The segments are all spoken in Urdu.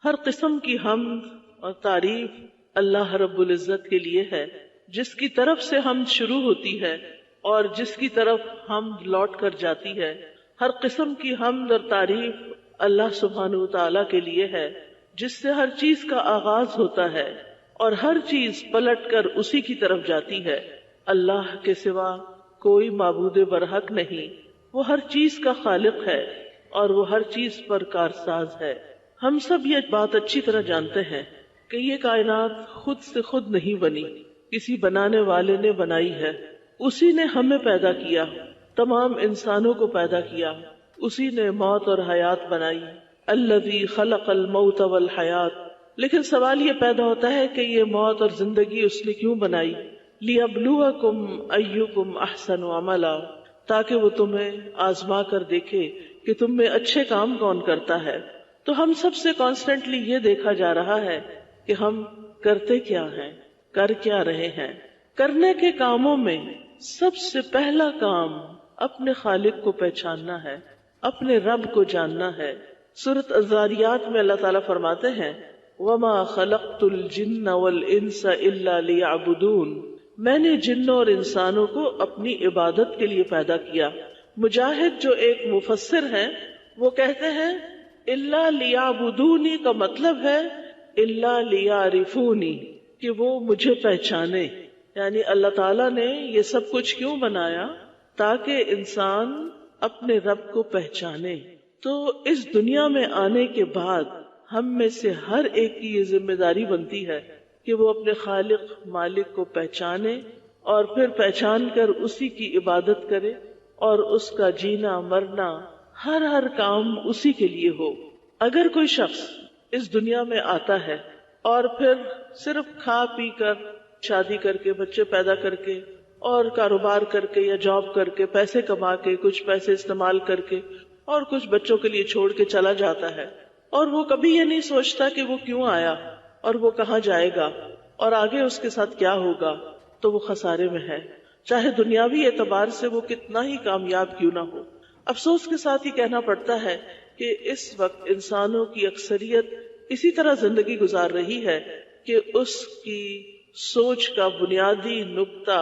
ہر قسم کی حمد اور تعریف اللہ رب العزت کے لیے ہے، جس کی طرف سے حمد شروع ہوتی ہے اور جس کی طرف حمد لوٹ کر جاتی ہے۔ ہر قسم کی حمد اور تعریف اللہ سبحانہ وتعالی کے لیے ہے، جس سے ہر چیز کا آغاز ہوتا ہے اور ہر چیز پلٹ کر اسی کی طرف جاتی ہے۔ اللہ کے سوا کوئی معبود برحق نہیں، وہ ہر چیز کا خالق ہے اور وہ ہر چیز پر کارساز ہے۔ ہم سب یہ بات اچھی طرح جانتے ہیں کہ یہ کائنات خود سے خود نہیں بنی، کسی بنانے والے نے بنائی ہے۔ اسی نے ہمیں پیدا کیا، تمام انسانوں کو پیدا کیا، اسی نے موت اور حیات بنائی۔ الذی خلق الموت والحیات، لیکن سوال یہ پیدا ہوتا ہے کہ یہ موت اور زندگی اس نے کیوں بنائی؟ لیبلوکم ایکم احسن عملا، تاکہ وہ تمہیں آزما کر دیکھے کہ تم میں اچھے کام کون کرتا ہے۔ تو ہم سب سے کانسٹنٹلی یہ دیکھا جا رہا ہے کہ ہم کرتے کیا ہیں، کر کیا رہے ہیں۔ کرنے کے کاموں میں سب سے پہلا کام اپنے خالق کو پہچاننا ہے، اپنے رب کو جاننا ہے۔ سورۃ الذاریات میں اللہ تعالیٰ فرماتے ہیں وَمَا خَلَقْتُ الْجِنَّ وَالْإِنسَ إِلَّا لِيَعْبُدُونَ، میں نے جنوں اور انسانوں کو اپنی عبادت کے لیے پیدا کیا۔ مجاہد جو ایک مفسر ہیں وہ کہتے ہیں الا لیعبدونی کا مطلب ہے الا لیعرفونی، کہ وہ مجھے پہچانے۔ یعنی اللہ تعالیٰ نے یہ سب کچھ کیوں بنایا؟ تاکہ انسان اپنے رب کو پہچانے۔ تو اس دنیا میں آنے کے بعد ہم میں سے ہر ایک کی یہ ذمہ داری بنتی ہے کہ وہ اپنے خالق مالک کو پہچانے اور پھر پہچان کر اسی کی عبادت کرے اور اس کا جینا مرنا ہر کام اسی کے لیے ہو۔ اگر کوئی شخص اس دنیا میں آتا ہے اور پھر صرف کھا پی کر، شادی کر کے، بچے پیدا کر کے اور کاروبار کر کے یا جاب کر کے، پیسے کما کے، کچھ پیسے استعمال کر کے اور کچھ بچوں کے لیے چھوڑ کے چلا جاتا ہے، اور وہ کبھی یہ نہیں سوچتا کہ وہ کیوں آیا اور وہ کہاں جائے گا اور آگے اس کے ساتھ کیا ہوگا، تو وہ خسارے میں ہے، چاہے دنیاوی اعتبار سے وہ کتنا ہی کامیاب کیوں نہ ہو۔ افسوس کے ساتھ یہ کہنا پڑتا ہے کہ اس وقت انسانوں کی اکثریت اسی طرح زندگی گزار رہی ہے کہ اس کی سوچ کا بنیادی نقطہ،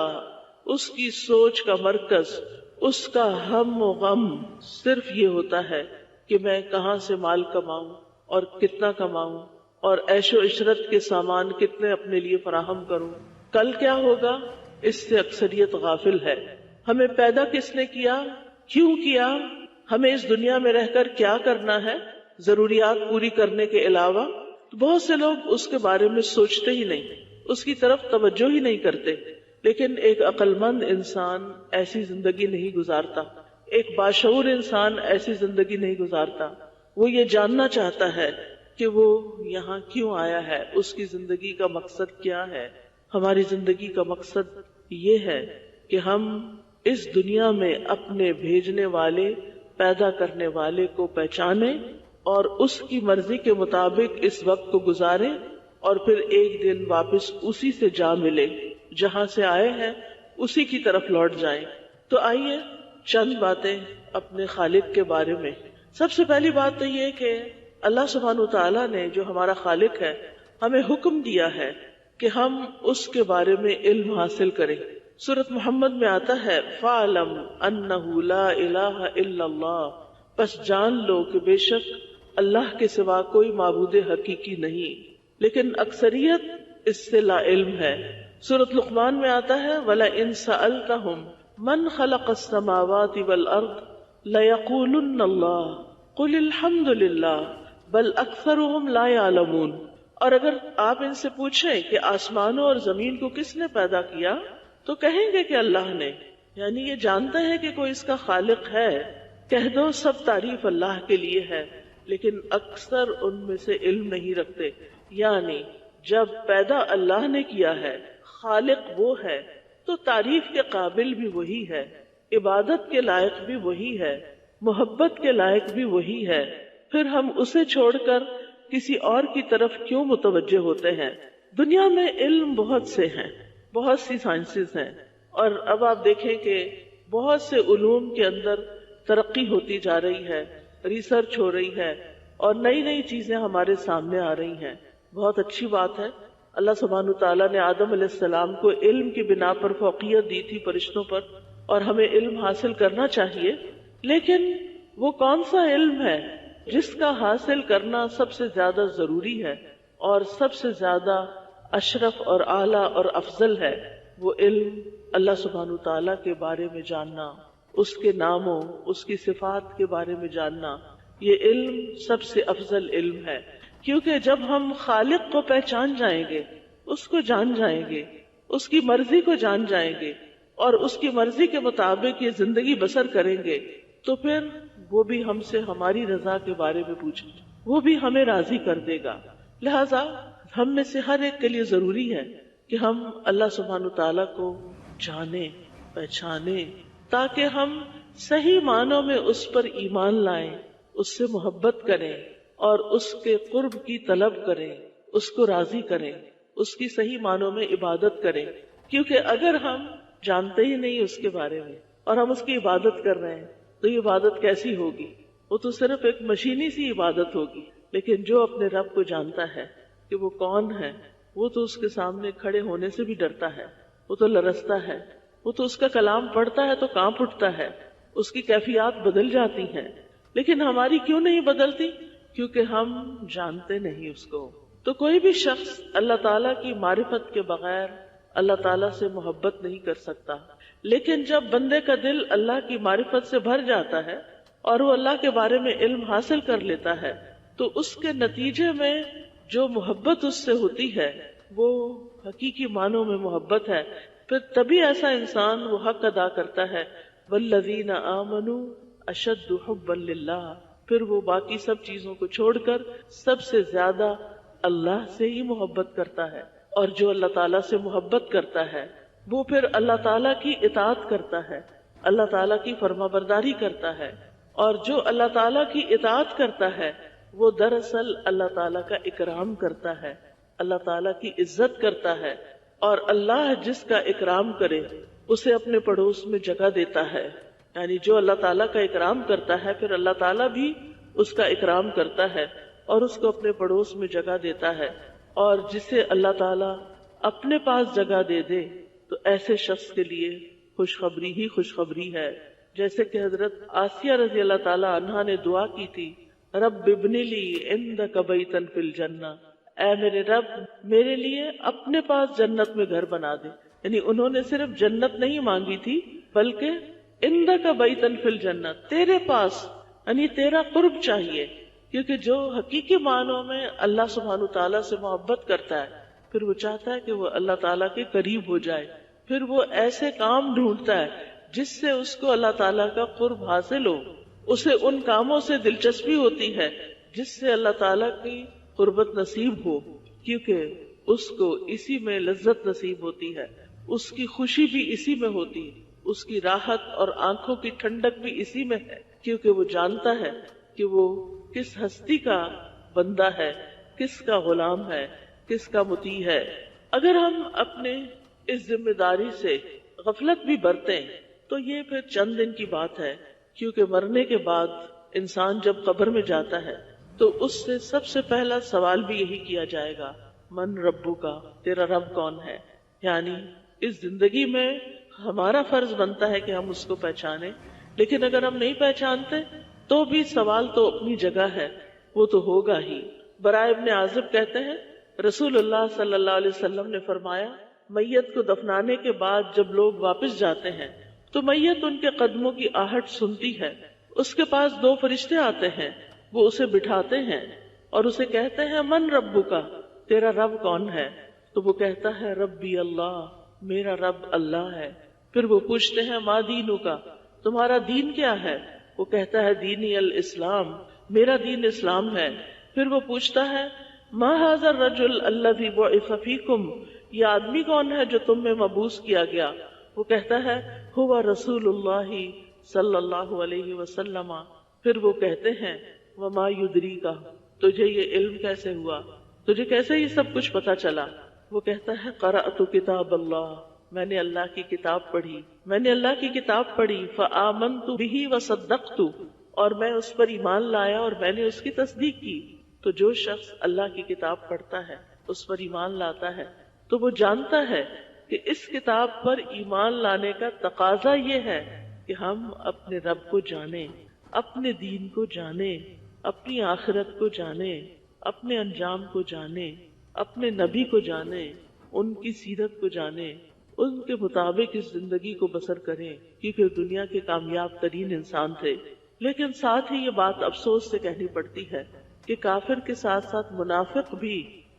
اس کی سوچ کا مرکز، اس کا ہم و غم صرف یہ ہوتا ہے کہ میں کہاں سے مال کماؤں اور کتنا کماؤں اور عیش و عشرت کے سامان کتنے اپنے لیے فراہم کروں، کل کیا ہوگا، اس سے اکثریت غافل ہے۔ ہمیں پیدا کس نے کیا، کیوں کیا، ہمیں اس دنیا میں رہ کر کیا کرنا ہے ضروریات پوری کرنے کے علاوہ، تو بہت سے لوگ اس کے بارے میں سوچتے ہی نہیں، اس کی طرف توجہ ہی نہیں کرتے۔ لیکن ایک عقل مند انسان ایسی زندگی نہیں گزارتا، ایک باشعور انسان ایسی زندگی نہیں گزارتا۔ وہ یہ جاننا چاہتا ہے کہ وہ یہاں کیوں آیا ہے، اس کی زندگی کا مقصد کیا ہے۔ ہماری زندگی کا مقصد یہ ہے کہ ہم اس دنیا میں اپنے بھیجنے والے، پیدا کرنے والے کو پہچانیں اور اس کی مرضی کے مطابق اس وقت کو گزاریں اور پھر ایک دن واپس اسی سے جا ملے، جہاں سے آئے ہیں اسی کی طرف لوٹ جائیں۔ تو آئیے چند باتیں اپنے خالق کے بارے میں۔ سب سے پہلی بات تو یہ کہ اللہ سبحانہ وتعالیٰ نے جو ہمارا خالق ہے ہمیں حکم دیا ہے کہ ہم اس کے بارے میں علم حاصل کریں۔ سورۃ محمد میں آتا ہے فَاعْلَمْ أَنَّهُ لَا إِلَٰهَ إِلَّا اللَّهُ، بس جان لو کہ بے شک اللہ کے سوا کوئی معبود حقیقی نہیں، لیکن اکثریت اس سے لا علم ہے۔ سورۃ لقمان میں آتا ہے وَلَئِن سَأَلْتَهُمْ مَنْ خَلَقَ السَّمَاوَاتِ وَالْأَرْضَ لَيَقُولُنَّ اللَّهُ قُلِ الْحَمْدُ لِلَّهِ بَلْ أَكْثَرُهُمْ لَا يَعْلَمُونَ، اور اگر آپ ان سے پوچھیں کہ آسمانوں اور زمین کو کس نے پیدا کیا تو کہیں گے کہ اللہ نے، یعنی یہ جانتے ہیں کہ کوئی اس کا خالق ہے۔ کہہ دو سب تعریف اللہ کے لیے ہے، لیکن اکثر ان میں سے علم نہیں رکھتے۔ یعنی جب پیدا اللہ نے کیا ہے، خالق وہ ہے، تو تعریف کے قابل بھی وہی ہے، عبادت کے لائق بھی وہی ہے، محبت کے لائق بھی وہی ہے، پھر ہم اسے چھوڑ کر کسی اور کی طرف کیوں متوجہ ہوتے ہیں؟ دنیا میں علم بہت سے ہیں، بہت سی سائنسز ہیں، اور اب آپ دیکھیں کہ بہت سے علوم کے اندر ترقی ہوتی جا رہی ہے، ریسرچ ہو رہی ہے، اور نئی نئی چیزیں ہمارے سامنے آ رہی ہیں. بہت اچھی بات ہے. اللہ سبحانہ تعالیٰ نے آدم علیہ السلام کو علم کی بنا پر فوقیت دی تھی فرشتوں پر، اور ہمیں علم حاصل کرنا چاہیے. لیکن وہ کون سا علم ہے جس کا حاصل کرنا سب سے زیادہ ضروری ہے اور سب سے زیادہ اشرف اور اعلیٰ اور افضل ہے؟ وہ علم اللہ سبحانہ تعالیٰ کے بارے میں جاننا، اس کے ناموں، اس کی صفات کے بارے میں جاننا. یہ علم سب سے افضل علم ہے، کیونکہ جب ہم خالق کو پہچان جائیں گے، اس کو جان جائیں گے، اس کی مرضی کو جان جائیں گے اور اس کی مرضی کے مطابق یہ زندگی بسر کریں گے، تو پھر وہ بھی ہم سے ہماری رضا کے بارے میں پوچھیں، وہ بھی ہمیں راضی کر دے گا. لہذا ہم میں سے ہر ایک کے لیے ضروری ہے کہ ہم اللہ سبحانہ تعالیٰ کو جانیں، پہچانیں، تاکہ ہم صحیح معنوں میں اس پر ایمان لائیں، اس سے محبت کریں اور اس کے قرب کی طلب کریں، اس کو راضی کریں، اس کی صحیح معنوں میں عبادت کریں. کیونکہ اگر ہم جانتے ہی نہیں اس کے بارے میں اور ہم اس کی عبادت کر رہے ہیں تو یہ عبادت کیسی ہوگی؟ وہ تو صرف ایک مشینی سی عبادت ہوگی. لیکن جو اپنے رب کو جانتا ہے کہ وہ کون ہے، وہ تو اس کے سامنے کھڑے ہونے سے بھی ڈرتا ہے، وہ تو لرزتا ہے، وہ تو اس کا کلام پڑھتا ہے تو کانپ اٹھتا ہے، اس کی کیفیات بدل جاتی ہیں. لیکن ہماری کیوں نہیں بدلتی؟ کیونکہ ہم جانتے نہیں اس کو. تو کوئی بھی شخص اللہ تعالیٰ کی معرفت کے بغیر اللہ تعالیٰ سے محبت نہیں کر سکتا. لیکن جب بندے کا دل اللہ کی معرفت سے بھر جاتا ہے اور وہ اللہ کے بارے میں علم حاصل کر لیتا ہے تو اس کے نتیجے میں جو محبت اس سے ہوتی ہے وہ حقیقی معنوں میں محبت ہے. پھر تبھی ایسا انسان وہ حق ادا کرتا ہے، والذین آمنوا اشد حبا للہ. پھر وہ باقی سب چیزوں کو چھوڑ کر سب سے زیادہ اللہ سے ہی محبت کرتا ہے. اور جو اللہ تعالیٰ سے محبت کرتا ہے وہ پھر اللہ تعالیٰ کی اطاعت کرتا ہے، اللہ تعالیٰ کی فرما برداری کرتا ہے. اور جو اللہ تعالیٰ کی اطاعت کرتا ہے وہ دراصل اللہ تعالیٰ کا اکرام کرتا ہے، اللہ تعالیٰ کی عزت کرتا ہے. اور اللہ جس کا اکرام کرے اسے اپنے پڑوس میں جگہ دیتا ہے. یعنی جو اللہ تعالیٰ کا اکرام کرتا ہے پھر اللہ تعالیٰ بھی اس کا اکرام کرتا ہے اور اس کو اپنے پڑوس میں جگہ دیتا ہے. اور جسے اللہ تعالیٰ اپنے پاس جگہ دے دے تو ایسے شخص کے لیے خوشخبری ہی خوشخبری ہے. جیسے کہ حضرت آسیہ رضی اللہ تعالیٰ عنہا نے دعا کی تھی، رب ابن لی عندک بیتا فی الجنہ، اے میرے رب میرے لیے اپنے پاس جنت میں گھر بنا دے. یعنی انہوں نے صرف جنت نہیں مانگی تھی بلکہ عندک بیتا فی الجنہ، تیرے پاس، یعنی تیرا قرب چاہیے. کیونکہ جو حقیقی معنوں میں اللہ سبحانہ تعالیٰ سے محبت کرتا ہے پھر وہ چاہتا ہے کہ وہ اللہ تعالیٰ کے قریب ہو جائے. پھر وہ ایسے کام ڈھونڈتا ہے جس سے اس کو اللہ تعالیٰ کا قرب حاصل ہو. اسے ان کاموں سے دلچسپی ہوتی ہے جس سے اللہ تعالیٰ کی قربت نصیب ہو، کیونکہ اس کو اسی میں لذت نصیب ہوتی ہے، اس کی خوشی بھی اسی میں ہوتی ہے، اس کی راحت اور آنکھوں کی ٹھنڈک بھی اسی میں ہے. کیونکہ وہ جانتا ہے کہ وہ کس ہستی کا بندہ ہے، کس کا غلام ہے، کس کا مطیع ہے. اگر ہم اپنے اس ذمہ داری سے غفلت بھی برتیں تو یہ پھر چند دن کی بات ہے. کیونکہ مرنے کے بعد انسان جب قبر میں جاتا ہے تو اس سے سب سے پہلا سوال بھی یہی کیا جائے گا، من ربو کا، تیرا رب کون ہے. یعنی اس زندگی میں ہمارا فرض بنتا ہے کہ ہم اس کو پہچانیں، لیکن اگر ہم نہیں پہچانتے تو بھی سوال تو اپنی جگہ ہے، وہ تو ہوگا ہی. برائے ابن عازب کہتے ہیں رسول اللہ صلی اللہ علیہ وسلم نے فرمایا، میت کو دفنانے کے بعد جب لوگ واپس جاتے ہیں تو میت ان کے قدموں کی آہٹ سنتی ہے. اس کے پاس دو فرشتے آتے ہیں، وہ اسے بٹھاتے ہیں اور اسے کہتے ہیں من ربو کا، تیرا رب کون ہے؟ تو وہ کہتا ہے ربی اللہ، میرا رب اللہ ہے. پھر وہ پوچھتے ہیں ما دینو کا، تمہارا دین کیا ہے؟ وہ کہتا ہے دینی الاسلام، میرا دین اسلام ہے. پھر وہ پوچھتا ہے ما ھذا الرجل الذی بعث فیکم، یہ آدمی کون ہے جو تم میں مبعوث کیا گیا؟ وہ کہتا ہے ہوا رسول اللہ صلی اللہ علیہ وسلم. پھر وہ کہتے ہیں وما یدری کا، تجھے یہ علم کیسے ہوا، تجھے کیسے یہ سب کچھ پتا چلا؟ وہ کہتا ہے قرأت کتاب اللہ، میں نے اللہ کی کتاب پڑھی، میں نے اللہ کی کتاب پڑھی، فآمنت بہ وصدقت، اور میں اس پر ایمان لایا اور میں نے اس کی تصدیق کی. تو جو شخص اللہ کی کتاب پڑھتا ہے، اس پر ایمان لاتا ہے، تو وہ جانتا ہے کہ اس کتاب پر ایمان لانے کا تقاضا یہ ہے کہ ہم اپنے رب کو جانیں، اپنے دین کو جانیں، اپنی آخرت کو جانیں، اپنے انجام کو جانیں، اپنے نبی کو جانیں، ان کی سیرت کو جانیں، ان کے مطابق اس زندگی کو بسر کریں، کیونکہ دنیا کے کامیاب ترین انسان تھے. لیکن ساتھ ہی یہ بات افسوس سے کہنی پڑتی ہے کہ کافر کے ساتھ ساتھ منافق بھی،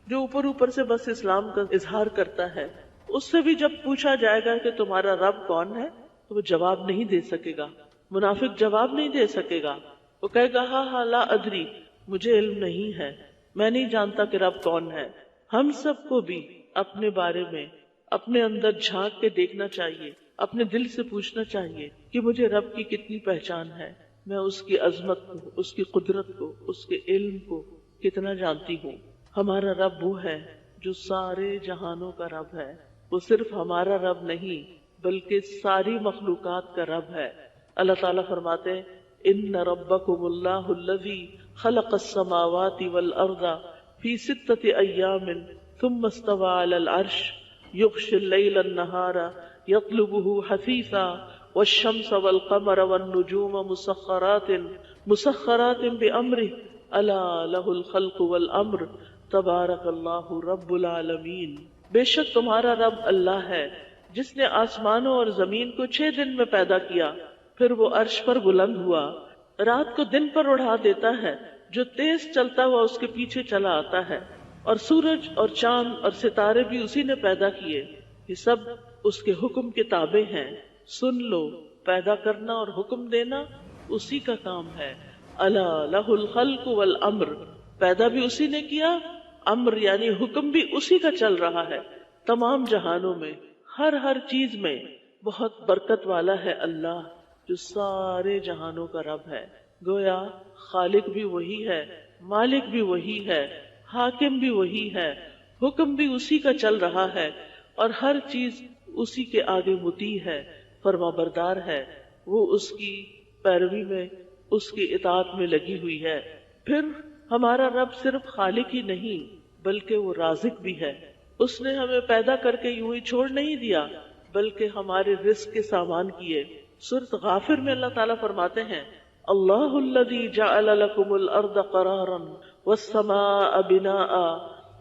جو اوپر اوپر سے بس اسلام کا اظہار کرتا ہے، اس سے بھی جب پوچھا جائے گا کہ تمہارا رب کون ہے تو وہ جواب نہیں دے سکے گا. منافق جواب نہیں دے سکے گا. وہ کہے گا ہاں لا ادری، مجھے علم نہیں ہے، میں نہیں جانتا کہ رب کون ہے. ہم سب کو بھی اپنے بارے میں اپنے اندر جھانک کے دیکھنا چاہیے، اپنے دل سے پوچھنا چاہیے کہ مجھے رب کی کتنی پہچان ہے، میں اس کی عظمت کو، اس کی قدرت کو، اس کے علم کو کتنا جانتی ہوں. ہمارا رب وہ ہے جو سارے جہانوں کا رب ہے. وہ صرف ہمارا رب نہیں بلکہ ساری مخلوقات کا رب ہے. اللہ تعالیٰ فرماتے ہیں ان ربکم اللہ الذی خلق السماوات والارض فی 6 ایام ثم استوى علی العرش یغشی اللیل النہار یطلبہ حثیثا والشمس والقمر والنجوم مسخرات بأمرہ الا لہ الخلق والامر تبارک اللہ رب العالمین. بے شک تمہارا رب اللہ ہے جس نے آسمانوں اور زمین کو 6 دن میں پیدا کیا، پھر وہ عرش پر بلند ہوا، رات کو دن پر اڑا دیتا ہے، جو تیز چلتا ہوا اس کے پیچھے چلا آتا ہے، اور سورج اور چاند اور ستارے بھی اسی نے پیدا کیے، یہ سب اس کے حکم کے تابع ہیں. سن لو، پیدا کرنا اور حکم دینا اسی کا کام ہے. الا لہ الخلق والامر، پیدا بھی اسی نے کیا، امر یعنی حکم بھی اسی کا چل رہا ہے. تمام جہانوں میں ہر چیز میں بہت برکت والا ہے اللہ جو سارے جہانوں کا رب ہے. گویا خالق بھی وہی ہے، مالک بھی وہی ہے، حاکم بھی وہی ہے، حکم بھی اسی کا چل رہا ہے، اور ہر چیز اسی کے آگے مطیع ہے، فرما بردار ہے. وہ اس کی پیروی میں، اس کی اطاعت میں لگی ہوئی ہے. پھر ہمارا رب صرف خالق ہی نہیں بلکہ وہ رازق بھی ہے. اس نے ہمیں پیدا کر کے یوں ہی چھوڑ نہیں دیا بلکہ ہمارے رزق کے سامان کیے. سورۃ غافر میں اللہ تعالیٰ فرماتے ہیں اللہ الذی جعل لکم الارض قرارا والسماء بناء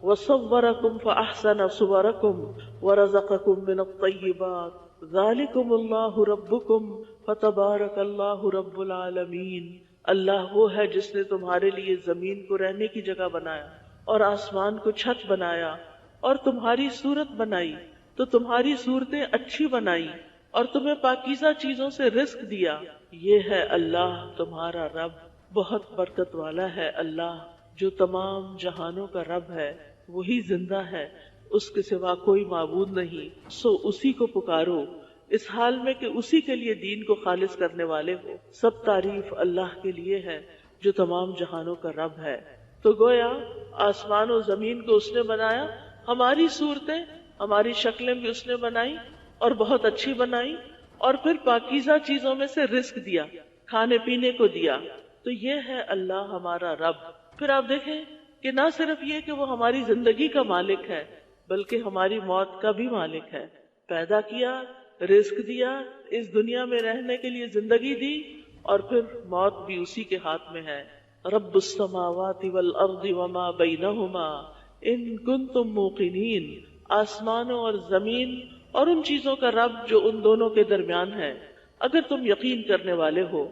وصورکم فاحسن صورکم ورزقکم من الطیبات ذالکم اللہ ربکم فتبارک اللہ رب العالمین. اللہ وہ ہے جس نے تمہارے لیے زمین کو رہنے کی جگہ بنایا اور آسمان کو چھت بنایا اور تمہاری صورت بنائی تو تمہاری صورتیں اچھی بنائی اور تمہیں پاکیزہ چیزوں سے رزق دیا. یہ ہے اللہ تمہارا رب، بہت برکت والا ہے اللہ جو تمام جہانوں کا رب ہے. وہی زندہ ہے، اس کے سوا کوئی معبود نہیں، سو اسی کو پکارو اس حال میں کہ اسی کے لیے دین کو خالص کرنے والے ہو. سب تعریف اللہ کے لیے ہے جو تمام جہانوں کا رب ہے. تو گویا آسمان و زمین کو اس نے بنایا، ہماری صورتیں، ہماری شکلیں بھی اس نے بنائی اور بہت اچھی بنائی، اور پھر پاکیزہ چیزوں میں سے رزق دیا، کھانے پینے کو دیا. تو یہ ہے اللہ ہمارا رب. پھر آپ دیکھیں کہ نہ صرف یہ کہ وہ ہماری زندگی کا مالک ہے بلکہ ہماری موت کا بھی مالک ہے. پیدا کیا، رزق دیا، اس دنیا میں رہنے کے لیے زندگی دی، اور پھر موت بھی اسی کے ہاتھ میں ہے. رب السماوات والارض وما بینہما ان کنتم موقنین. آسمانوں اور زمین اور ان چیزوں کا رب جو ان دونوں کے درمیان ہے، اگر تم یقین کرنے والے ہو.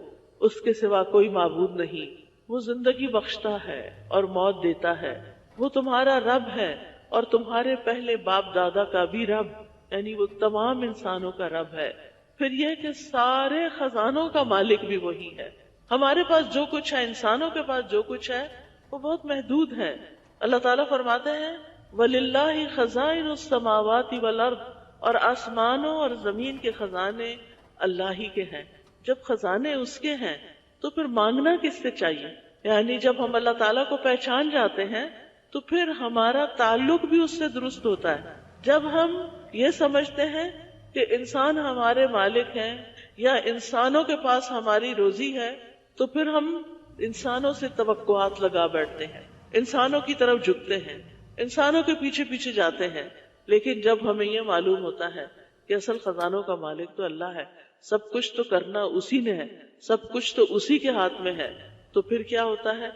اس کے سوا کوئی معبود نہیں. وہ زندگی بخشتا ہے اور موت دیتا ہے. وہ تمہارا رب ہے اور تمہارے پہلے باپ دادا کا بھی رب، یعنی وہ تمام انسانوں کا رب ہے. پھر یہ کہ سارے خزانوں کا مالک بھی وہی ہے. ہمارے پاس جو کچھ ہے، انسانوں کے پاس جو کچھ ہے، وہ بہت محدود ہے. اللہ تعالیٰ فرماتے ہیں وَلِلَّهِ خَزَائِنُ السَّمَاوَاتِ وَالْأَرْضِ، اور آسمانوں اور زمین کے خزانے اللہ ہی کے ہیں. جب خزانے اس کے ہیں تو پھر مانگنا کس سے چاہیے؟ یعنی جب ہم اللہ تعالیٰ کو پہچان جاتے ہیں تو پھر ہمارا تعلق بھی اس سے درست ہوتا ہے. جب ہم یہ سمجھتے ہیں کہ انسان ہمارے مالک ہیں یا انسانوں کے پاس ہماری روزی ہے تو پھر ہم انسانوں سے توقعات لگا بیٹھتے ہیں، انسانوں کی طرف جھکتے ہیں، انسانوں کے پیچھے پیچھے جاتے ہیں. لیکن جب ہمیں یہ معلوم ہوتا ہے کہ اصل خزانوں کا مالک تو اللہ ہے، سب کچھ تو کرنا اسی نے ہے، سب کچھ تو اسی کے ہاتھ میں ہے، تو پھر کیا ہوتا ہے؟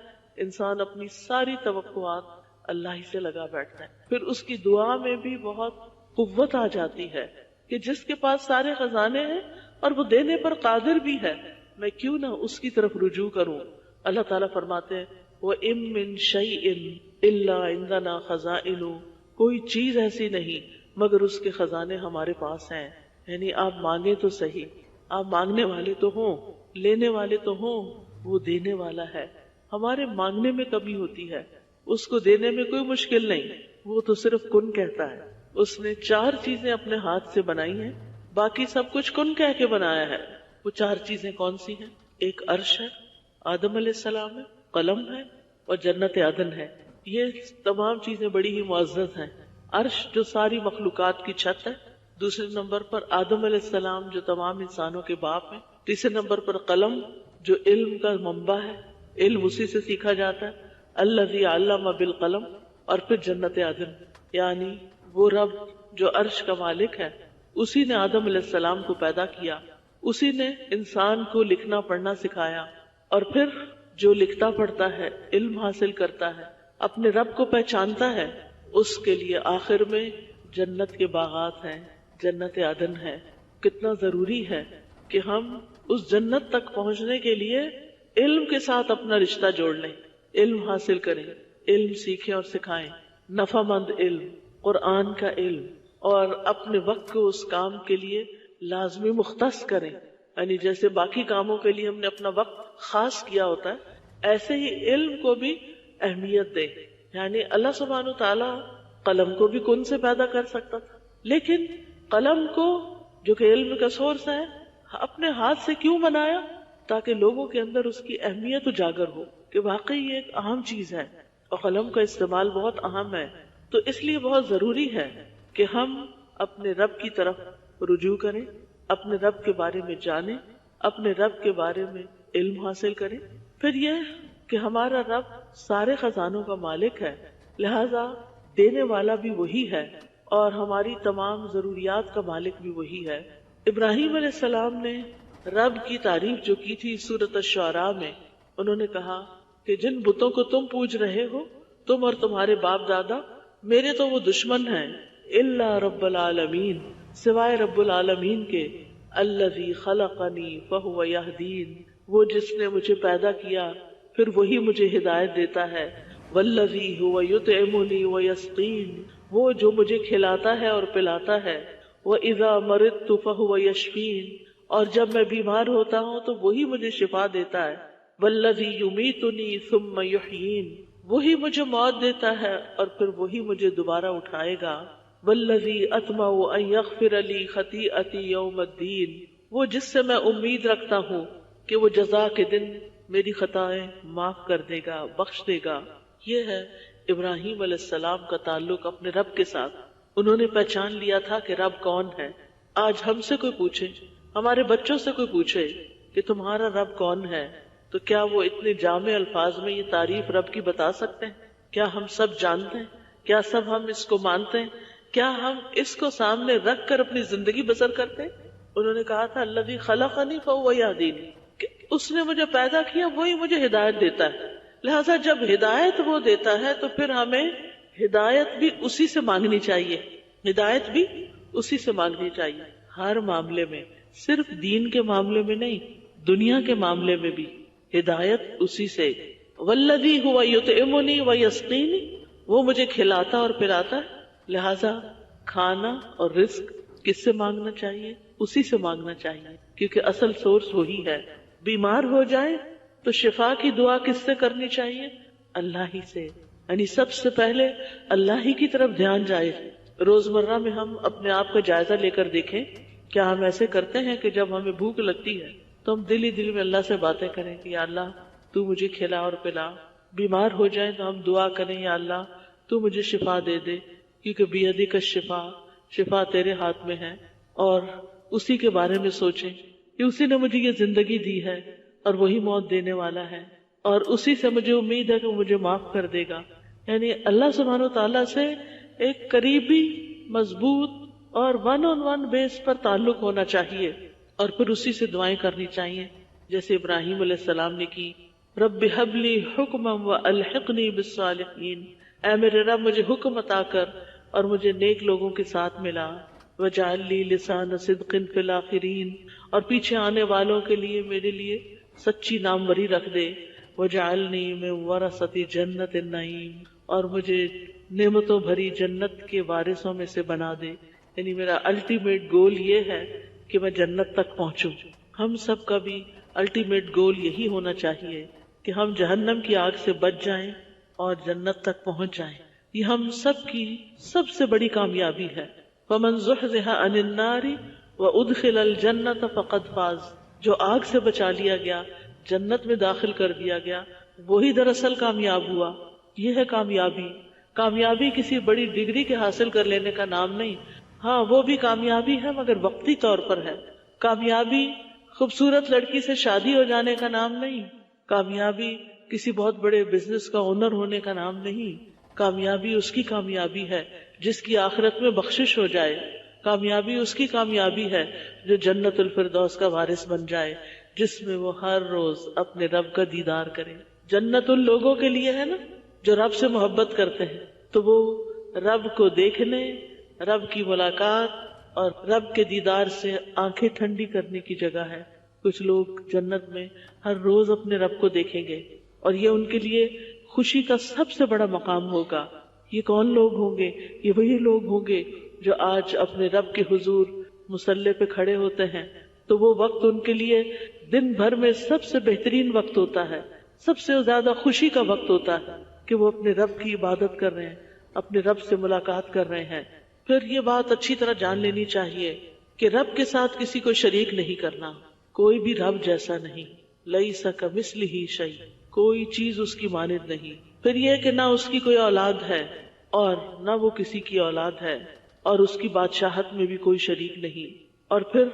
انسان اپنی ساری توقعات اللہ ہی سے لگا بیٹھتا ہے. پھر اس کی دعا میں بھی بہت قوت آ جاتی ہے کہ جس کے پاس سارے خزانے ہیں اور وہ دینے پر قادر بھی ہے، میں کیوں نہ اس کی طرف رجوع کروں. اللہ تعالیٰ فرماتے ہیں وَإِن مِّن شَيْءٍ إِلَّا عِندَنَا خَزَائِنُهُ، کوئی چیز ایسی نہیں مگر اس کے خزانے ہمارے پاس ہیں. یعنی آپ مانگے تو صحیح، آپ مانگنے والے تو ہوں، لینے والے تو ہوں، وہ دینے والا ہے. ہمارے مانگنے میں کمی ہوتی ہے، اس کو دینے میں کوئی مشکل نہیں. وہ تو صرف کن کہتا ہے. اس نے 4 چیزیں اپنے ہاتھ سے بنائی ہیں، باقی سب کچھ کن کہہ کے بنایا ہے. وہ 4 چیزیں کون سی ہیں؟ ایک عرش ہے، آدم علیہ السلام ہے، قلم ہے اور جنت عدن ہے. یہ تمام چیزیں بڑی ہی معزز ہیں. عرش جو ساری مخلوقات کی چھت ہے، دوسرے نمبر پر آدم علیہ السلام جو تمام انسانوں کے باپ ہیں، تیسرے نمبر پر قلم جو علم کا منبع ہے، علم اسی سے سیکھا جاتا ہے، الذی علم بالقلم، اور پھر جنت عدن، یعنی وہ رب جو عرش کا مالک ہے، اسی نے آدم علیہ السلام کو پیدا کیا، اسی نے انسان کو لکھنا پڑھنا سکھایا، اور پھر جو لکھتا پڑھتا ہے، علم حاصل کرتا ہے، اپنے رب کو پہچانتا ہے، اس کے لیے آخر میں جنت کے باغات ہیں، جنت عدن ہے. کتنا ضروری ہے کہ ہم اس جنت تک پہنچنے کے لیے علم کے ساتھ اپنا رشتہ جوڑ لیں، علم حاصل کریں، علم سیکھیں اور سکھائیں، نفع مند علم، قرآن کا علم، اور اپنے وقت کو اس کام کے لیے لازمی مختص کریں. یعنی جیسے باقی کاموں کے لیے ہم نے اپنا وقت خاص کیا ہوتا ہے، ایسے ہی علم کو بھی اہمیت دیں. یعنی اللہ سبحانہ وتعالیٰ قلم کو بھی کن سے پیدا کر سکتا تھا، لیکن قلم کو جو کہ علم کا سورس ہے اپنے ہاتھ سے کیوں بنایا؟ تاکہ لوگوں کے اندر اس کی اہمیت اجاگر ہو کہ واقعی یہ ایک اہم چیز ہے اور قلم کا استعمال بہت اہم ہے. تو اس لیے بہت ضروری ہے کہ ہم اپنے رب کی طرف رجوع کریں، اپنے رب کے بارے میں جانیں، اپنے رب کے بارے میں علم حاصل کریں. پھر یہ کہ ہمارا رب سارے خزانوں کا مالک ہے، لہذا دینے والا بھی وہی ہے اور ہماری تمام ضروریات کا مالک بھی وہی ہے. ابراہیم علیہ السلام نے رب کی تعریف جو کی تھی سورۃ الشعراء میں، انہوں نے کہا کہ جن بتوں کو تم پوج رہے ہو، تم اور تمہارے باپ دادا، میرے تو وہ دشمن ہیں، الا رب العالمین، سوائے رب العالمین کے، الذی خلقنی فہو یہدین، وہ جس نے مجھے پیدا کیا پھر وہی مجھے ہدایت دیتا ہے، والذی هو یطعمنی ویسقین، وہ جو مجھے کھلاتا ہے اور پلاتا ہے، وَإِذَا مَرِضْتُ فَهُوَ يَشْفِينِ، اور جب میں بیمار ہوتا ہوں تو وہی مجھے شفا دیتا ہے، وَالَّذِي يُمِيتُنِي ثُمَّ يُحْيِينِ، وہی مجھے موت دیتا ہے اور پھر وہی مجھے دوبارہ اٹھائے گا، وَالَّذِي أَطْمَعُ أَن يَغْفِرَ لِي خَطِيئَتِي يَوْمَ الدِّينِ، وہ جس سے میں امید رکھتا ہوں کہ وہ جزا کے دن میری خطائیں معاف کر دے گا، بخش دے گا. یہ ہے ابراہیم علیہ السلام کا تعلق اپنے رب کے ساتھ. انہوں نے پہچان لیا تھا کہ رب کون ہے. آج ہم سے کوئی پوچھے، ہمارے بچوں سے کوئی پوچھے کہ تمہارا رب کون ہے، تو کیا وہ اتنے جامع الفاظ میں یہ تعریف رب کی بتا سکتے ہیں؟ کیا ہم سب جانتے ہیں؟ کیا سب ہم اس کو مانتے ہیں؟ کیا ہم اس کو سامنے رکھ کر اپنی زندگی بسر کرتے ہیں؟ انہوں نے کہا تھا الذی خلقنی فہو یہدینی، کہ اس نے مجھے پیدا کیا وہی مجھے ہدایت دیتا ہے. لہٰذا جب ہدایت وہ دیتا ہے تو پھر ہمیں ہدایت بھی اسی سے مانگنی چاہیے، ہدایت بھی اسی سے مانگنی چاہیے ہر معاملے میں، صرف دین کے معاملے میں نہیں، دنیا کے معاملے میں بھی ہدایت اسی سے. والذی هو یطعمنی ویسقینی، وہ مجھے کھلاتا اور پلاتا ہے. لہذا کھانا اور رزق کس سے مانگنا چاہیے؟ اسی سے مانگنا چاہیے، کیونکہ اصل سورس وہی ہے. بیمار ہو جائے تو شفا کی دعا کس سے کرنی چاہیے؟ اللہ ہی سے. یعنی سب سے پہلے اللہ ہی کی طرف دھیان جائے. روزمرہ میں ہم اپنے آپ کا جائزہ لے کر دیکھیں، کیا ہم ایسے کرتے ہیں کہ جب ہمیں بھوک لگتی ہے تو ہم دل ہی دل میں اللہ سے باتیں کریں کہ یا اللہ تو مجھے کھلا اور پلا. بیمار ہو جائیں تو ہم دعا کریں یا اللہ تو مجھے شفا دے دے، کیونکہ بیدک الشفا، شفا تیرے ہاتھ میں ہے. اور اسی کے بارے میں سوچیں کہ اسی نے مجھے یہ زندگی دی ہے، اور وہی موت دینے والا ہے، اور اسی سے مجھے امید ہے کہ وہ مجھے معاف کر دے گا. یعنی اللہ سبحانہ وتعالیٰ سے ایک قریبی، مضبوط اور ون آن ون بیس پر تعلق ہونا چاہیے، اور پھر اسی سے دعائیں کرنی چاہیے جیسے ابراہیم علیہ السلام نے کی. رب ہب لی حکما والحقنی بالصالحین، اے میرے رب مجھے حکم عطا کر اور مجھے نیک لوگوں کے ساتھ ملا. وجعل لی لسان صدق فی الاخرین، اور پیچھے آنے والوں کے لیے میرے لیے سچی ناموری رکھ دے. وجعلنی من ورثۃ جنت النعیم، اور مجھے نعمتوں بھری جنت کے وارثوں میں سے بنا دے. یعنی میرا الٹیمیٹ گول یہ ہے کہ میں جنت تک پہنچوں. ہم سب کا بھی الٹیمیٹ گول یہی ہونا چاہیے کہ ہم جہنم کی آگ سے بچ جائیں اور جنت تک پہنچ جائیں. یہ ہم سب کی سب سے بڑی کامیابی ہے. فمن زحزح عن النار وادخل الجنۃ فقد فاز، جو آگ سے بچا لیا گیا، جنت میں داخل کر دیا گیا، وہی دراصل کامیاب ہوا. یہ ہے کامیابی. کامیابی کسی بڑی ڈگری کے حاصل کر لینے کا نام نہیں. ہاں وہ بھی کامیابی ہے مگر وقتی طور پر ہے. کامیابی خوبصورت لڑکی سے شادی ہو جانے کا نام نہیں. کامیابی کسی بہت بڑے بزنس کا اونر ہونے کا نام نہیں. کامیابی اس کی کامیابی ہے جس کی آخرت میں بخشش ہو جائے. کامیابی اس کی کامیابی ہے جو جنت الفردوس کا وارث بن جائے، جس میں وہ ہر روز اپنے رب کا دیدار کرے. جنت ان لوگوں کے لیے ہے نا جو رب سے محبت کرتے ہیں، تو وہ رب کو دیکھنے، رب کی ملاقات اور رب کے دیدار سے آنکھیں ٹھنڈی کرنے کی جگہ ہے. کچھ لوگ جنت میں ہر روز اپنے رب کو دیکھیں گے اور یہ ان کے لیے خوشی کا سب سے بڑا مقام ہوگا. یہ کون لوگ ہوں گے؟ یہ وہی لوگ ہوں گے جو آج اپنے رب کے حضور مصلی پہ کھڑے ہوتے ہیں، تو وہ وقت ان کے لیے دن بھر میں سب سے بہترین وقت ہوتا ہے، سب سے زیادہ خوشی کا وقت ہوتا ہے کہ وہ اپنے رب کی عبادت کر رہے ہیں، اپنے رب سے ملاقات کر رہے ہیں. پھر یہ بات اچھی طرح جان لینی چاہیے کہ رب کے ساتھ کسی کو شریک نہیں کرنا. کوئی بھی رب جیسا نہیں. لیس کمثلہ شیء، کوئی چیز اس کی مانند نہیں. پھر یہ کہ نہ اس کی کوئی اولاد ہے اور نہ وہ کسی کی اولاد ہے، اور اس کی بادشاہت میں بھی کوئی شریک نہیں. اور پھر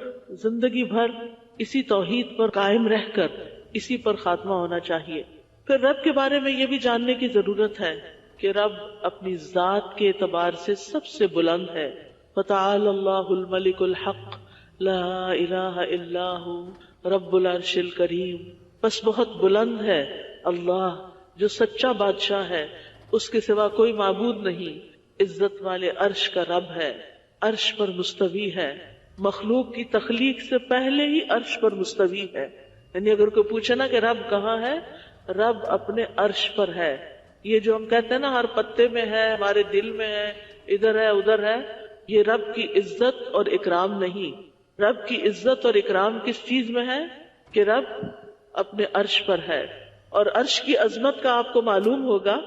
زندگی بھر اسی توحید پر قائم رہ کر اسی پر خاتمہ ہونا چاہیے. پھر رب کے بارے میں یہ بھی جاننے کی ضرورت ہے کہ رب اپنی ذات کے اعتبار سے سب سے بلند ہے. فتعال اللہ الملک الحق لا الہ الا ھو رب العرش الکریم. بس بہت بلند ہے اللہ جو سچا بادشاہ ہے، اس کے سوا کوئی معبود نہیں. عزت والے عرش کا رب ہے، عرش پر مستوی ہے، مخلوق کی تخلیق سے پہلے ہی عرش پر مستوی ہے. یعنی اگر کوئی پوچھے نا کہ رب کہاں ہے، رب اپنے عرش پر ہے. یہ جو ہم کہتے ہیں نا ہر پتے میں ہے، ہمارے دل میں ہے، ادھر ہے ادھر ہے، یہ رب کی عزت اور اکرام نہیں. رب کی عزت اور اکرام کس چیز میں ہے کہ رب اپنے عرش پر ہے. اور عرش کی عظمت کا آپ کو معلوم ہوگا،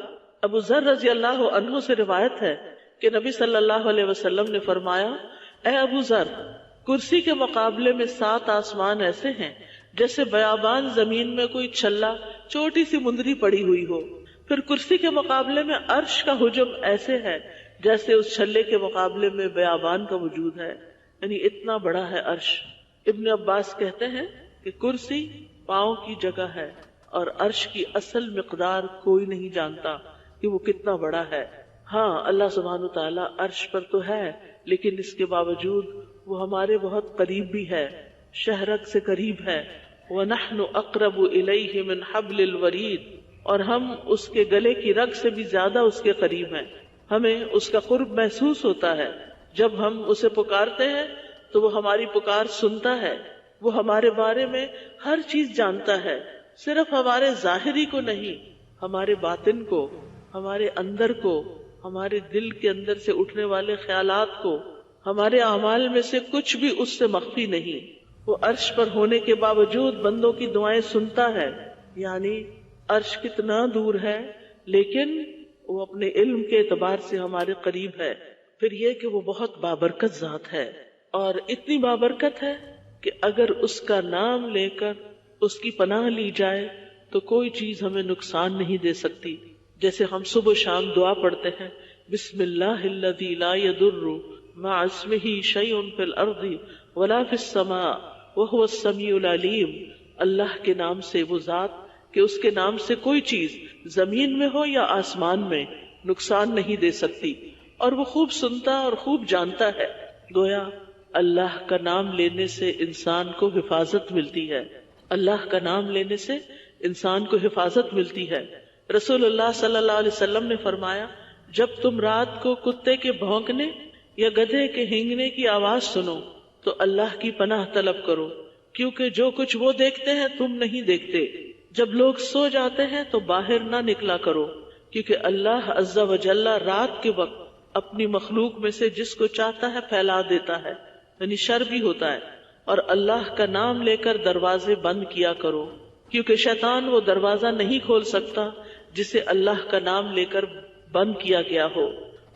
ابو ذر رضی اللہ عنہ سے روایت ہے کہ نبی صلی اللہ علیہ وسلم نے فرمایا، اے ابو ذر، کرسی کے مقابلے میں 7 آسمان ایسے ہیں جیسے بیابان زمین میں کوئی چھلا چھوٹی سی مندری پڑی ہوئی ہو. پھر کرسی کے مقابلے میں عرش کا حجم ایسے ہے جیسے اس چھلے کے مقابلے میں بیابان کا وجود ہے. یعنی اتنا بڑا ہے عرش. ابن عباس کہتے ہیں کہ کرسی پاؤں کی جگہ ہے اور عرش کی اصل مقدار کوئی نہیں جانتا کہ وہ کتنا بڑا ہے. ہاں اللہ سبحانہ تعالیٰ عرش پر تو ہے، لیکن اس کے باوجود وہ ہمارے بہت قریب بھی ہے، شہرک سے قریب ہے. وَنَحْنُ أَقْرَبُ إِلَيْهِ مِنْ حَبْلِ الْوَرِيدِ، اور ہم اس کے گلے کی رگ سے بھی زیادہ اس کے قریب ہیں. ہمیں اس کا قرب محسوس ہوتا ہے. جب ہم اسے پکارتے ہیں تو وہ ہماری پکار سنتا ہے. وہ ہمارے بارے میں ہر چیز جانتا ہے، صرف ہمارے ظاہری کو نہیں، ہمارے باطن کو، ہمارے اندر کو، ہمارے دل کے اندر سے اٹھنے والے خیالات کو. ہمارے اعمال میں سے کچھ بھی اس سے مخفی نہیں. وہ عرش پر ہونے کے باوجود بندوں کی دعائیں سنتا ہے. یعنی عرش کتنا دور ہے لیکن وہ اپنے علم کے اعتبار سے ہمارے قریب ہے. پھر یہ کہ وہ بہت بابرکت ذات ہے، اور اتنی بابرکت ہے کہ اگر اس کا نام لے کر اس کی پناہ لی جائے تو کوئی چیز ہمیں نقصان نہیں دے سکتی. جیسے ہم صبح و شام دعا پڑھتے ہیں، بسم اللہ الذی لا یضر مع اسمہ شیء فی الارض ولا فی السماء وهو السمیع العلیم. اللہ کے نام سے، وہ ذات کہ اس کے نام سے کوئی چیز زمین میں ہو یا آسمان میں نقصان نہیں دے سکتی، اور وہ خوب سنتا اور خوب جانتا ہے۔ گویا اللہ کا نام لینے سے انسان کو حفاظت ملتی ہے، اللہ کا نام لینے سے انسان کو حفاظت ملتی ہے۔ رسول اللہ صلی اللہ علیہ وسلم نے فرمایا، جب تم رات کو کتے کے بھونکنے یا گدھے کے ہینگنے کی آواز سنو تو اللہ کی پناہ طلب کرو، کیونکہ جو کچھ وہ دیکھتے ہیں تم نہیں دیکھتے۔ جب لوگ سو جاتے ہیں تو باہر نہ نکلا کرو، کیونکہ اللہ عز و جل رات کے وقت اپنی مخلوق میں سے جس کو چاہتا ہے پھیلا دیتا ہے، یعنی شر بھی ہوتا ہے۔ اور اللہ کا نام لے کر دروازے بند کیا کرو، کیونکہ شیطان وہ دروازہ نہیں کھول سکتا جسے اللہ کا نام لے کر بند کیا گیا ہو۔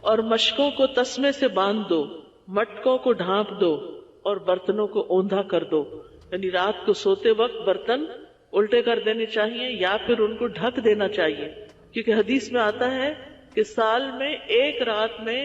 اور مشکوں کو تسمے سے باندھ دو، مٹکوں کو ڈھانپ دو اور برتنوں کو اوندھا کر دو، یعنی رات کو سوتے وقت برتن الٹے کر دینے چاہیے یا پھر ان کو ڈھک دینا چاہیے، کیونکہ حدیث میں آتا ہے کہ سال میں ایک رات میں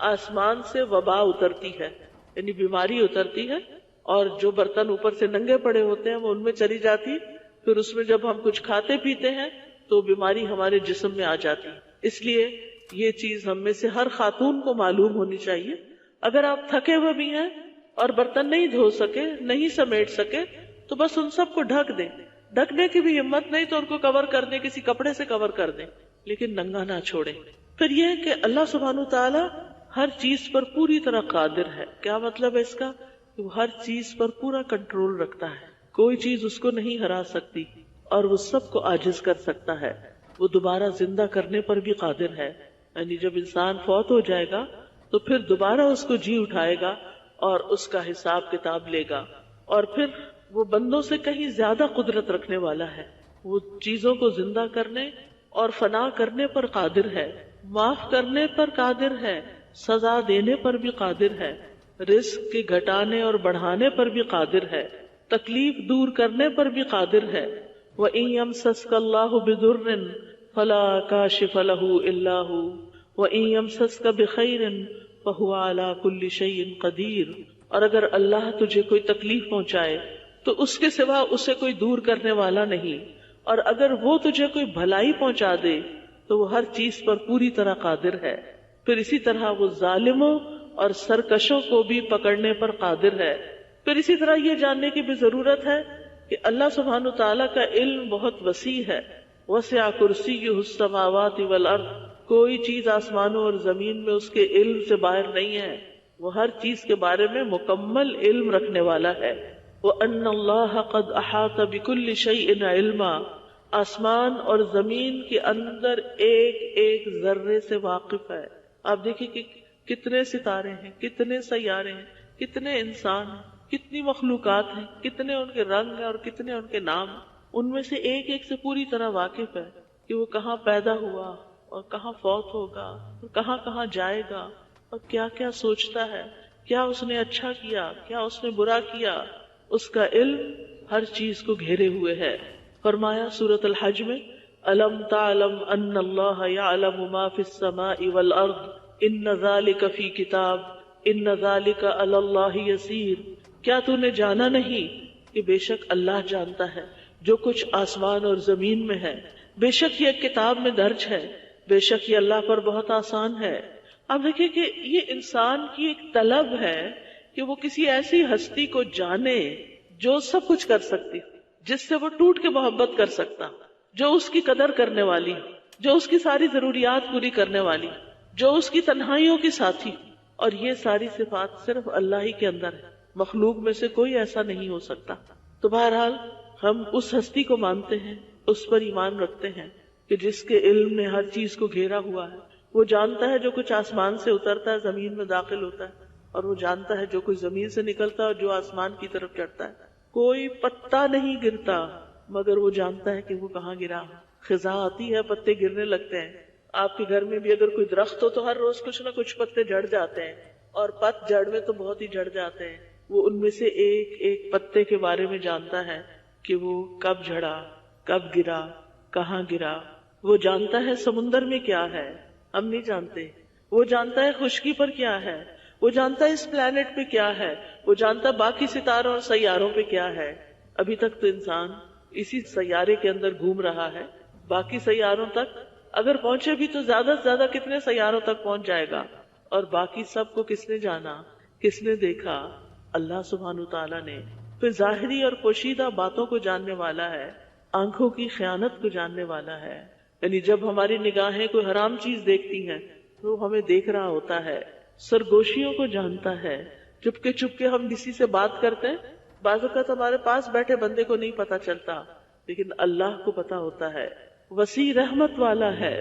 آسمان سے وبا اترتی ہے، یعنی بیماری اترتی ہے، اور جو برتن اوپر سے ننگے پڑے ہوتے ہیں وہ ان میں چلی جاتی، پھر اس میں جب ہم کچھ کھاتے پیتے ہیں تو بیماری ہمارے جسم میں آ جاتی۔ اس لیے یہ چیز ہم میں سے ہر خاتون کو معلوم ہونی چاہیے۔ اگر آپ تھکے ہوئے بھی ہیں اور برتن نہیں دھو سکے، نہیں سمیٹ سکے، تو بس ان سب کو ڈھک دیں۔ ڈھکنے کی بھی ہمت نہیں تو ان کو کور کر دیں، کسی کپڑے سے کور کر دیں، لیکن ننگا نہ چھوڑیں۔ پھر یہ کہ اللہ سبحانہ تعالی ہر چیز پر پوری طرح قادر ہے۔ کیا مطلب ہے اس کا؟ کہ وہ ہر چیز پر پورا کنٹرول رکھتا ہے، کوئی چیز اس کو نہیں ہرا سکتی، اور وہ سب کو عاجز کر سکتا ہے۔ وہ دوبارہ زندہ کرنے پر بھی قادر ہے، یعنی جب انسان فوت ہو جائے گا تو پھر دوبارہ اس کو جی اٹھائے گا اور اس کا حساب کتاب لے گا۔ اور پھر وہ بندوں سے کہیں زیادہ قدرت رکھنے والا ہے، وہ چیزوں کو زندہ کرنے اور فنا کرنے پر قادر ہے، معاف کرنے پر قادر ہے، سزا دینے پر بھی قادر ہے، رزق کے گھٹانے اور بڑھانے پر بھی قادر ہے، تکلیف دور کرنے پر بھی قادر ہے۔ وَإِن يَمْسَسْكَ اللَّهُ بِضُرٍّ فَلَا كَاشِفَ لَهُ إِلَّا هُوَ وَإِن يَمْسَسْكَ بِخَيْرٍ فَهُوَ عَلَى كُلِّ شَيْءٍ قَدِيرٌ، اور اگر اللہ تجھے کوئی تکلیف پہنچائے تو اس کے سوا اسے کوئی دور کرنے والا نہیں، اور اگر وہ تجھے کوئی بھلائی پہنچا دے تو وہ ہر چیز پر پوری طرح قادر ہے۔ پھر اسی طرح وہ ظالموں اور سرکشوں کو بھی پکڑنے پر قادر ہے۔ پھر اسی طرح یہ جاننے کی بھی ضرورت ہے کہ اللہ سبحانہ تعالیٰ کا علم بہت وسیع ہے۔ وسع کرسیہ السماوات والارض، کوئی چیز آسمانوں اور زمین میں اس کے علم سے باہر نہیں ہے، وہ ہر چیز کے بارے میں مکمل علم رکھنے والا ہے۔ وَأَنَّ اللَّهَ قَدْ أَحَاطَ بِكُلِّ شَيْءٍ عِلْمًا، آسمان اور زمین کے اندر ایک ایک ذرے سے واقف ہے۔ آپ دیکھیں کہ کتنے ستارے ہیں، کتنے سیارے ہیں، کتنے انسان ہیں، کتنی مخلوقات ہیں، کتنے ان کے رنگ ہیں اور کتنے ان کے نام، ان میں سے ایک ایک سے پوری طرح واقف ہے کہ وہ کہاں پیدا ہوا اور کہاں فوت ہوگا اور کہاں کہاں جائے گا اور کیا کیا سوچتا ہے، کیا اس نے اچھا کیا، کیا اس نے برا کیا۔ اس کا علم ہر چیز کو گھیرے ہوئے ہے۔ فرمایا سورۃ الحج میں، أَلَمْ تَعْلَمْ أَنَّ اللَّهَ يَعْلَمُ مَا فِي السَّمَاءِ وَالْأَرْضِ إِنَّ ذَلِكَ فِي كِتَابٍ إِنَّ ذَلِكَ عَلَى اللَّهِ يَسِيرٌ، کیا تو نے جانا نہیں کہ بے شک اللہ جانتا ہے جو کچھ آسمان اور زمین میں ہے، بے شک یہ کتاب میں درج ہے، بے شک یہ اللہ پر بہت آسان ہے۔ اب دیکھیں کہ یہ انسان کی ایک طلب ہے کہ وہ کسی ایسی ہستی کو جانے جو سب کچھ کر سکتی، جس سے وہ ٹوٹ کے محبت کر سکتا، جو اس کی قدر کرنے والی، جو اس کی ساری ضروریات پوری کرنے والی، جو اس کی تنہائیوں کی ساتھی، اور یہ ساری صفات صرف اللہ ہی کے اندر ہے، مخلوق میں سے کوئی ایسا نہیں ہو سکتا۔ تو بہرحال ہم اس ہستی کو مانتے ہیں، اس پر ایمان رکھتے ہیں کہ جس کے علم نے ہر چیز کو گھیرا ہوا ہے، وہ جانتا ہے جو کچھ آسمان سے اترتا ہے زمین میں داخل ہوتا ہے، اور وہ جانتا ہے جو کچھ زمین سے نکلتا ہے اور جو آسمان کی طرف چڑھتا ہے۔ کوئی پتا نہیں گرتا مگر وہ جانتا ہے کہ وہ کہاں گرا۔ خزاں آتی ہے، پتے گرنے لگتے ہیں۔ آپ کے گھر میں بھی اگر کوئی درخت ہو تو ہر روز کچھ نہ کچھ پتے جھڑ جاتے ہیں، اور پت جڑ میں تو بہت ہی جھڑ جاتے ہیں۔ وہ ان میں سے ایک ایک پتے کے بارے میں جانتا ہے کہ وہ کب جھڑا، کب گرا، کہاں گرا۔ وہ جانتا ہے سمندر میں کیا ہے، ہم نہیں جانتے۔ وہ جانتا ہے خشکی پر کیا ہے، وہ جانتا ہے اس پلانٹ پہ کیا ہے، وہ جانتا ہے باقی ستاروں اور سیاروں پہ کیا ہے۔ ابھی تک تو انسان اسی سیارے کے اندر گھوم رہا ہے، باقی سیاروں تک اگر پہنچے بھی تو زیادہ سے زیادہ کتنے سیاروں تک پہنچ جائے گا، اور باقی سب کو کس نے جانا، کس نے دیکھا؟ اللہ سبحانہ تعالیٰ نے۔ پھر ظاہری اور پوشیدہ باتوں کو جاننے والا ہے، آنکھوں کی خیانت کو جاننے والا ہے، یعنی جب ہماری نگاہیں کوئی حرام چیز دیکھتی ہیں تو ہمیں دیکھ رہا ہوتا ہے، سرگوشیوں کو جانتا ہے، چپکے چپکے ہم کسی سے بات کرتے ہیں، بعض اوقات ہمارے پاس بیٹھے بندے کو نہیں پتا چلتا لیکن اللہ کو پتا ہوتا ہے۔ وسیع رحمت والا ہے،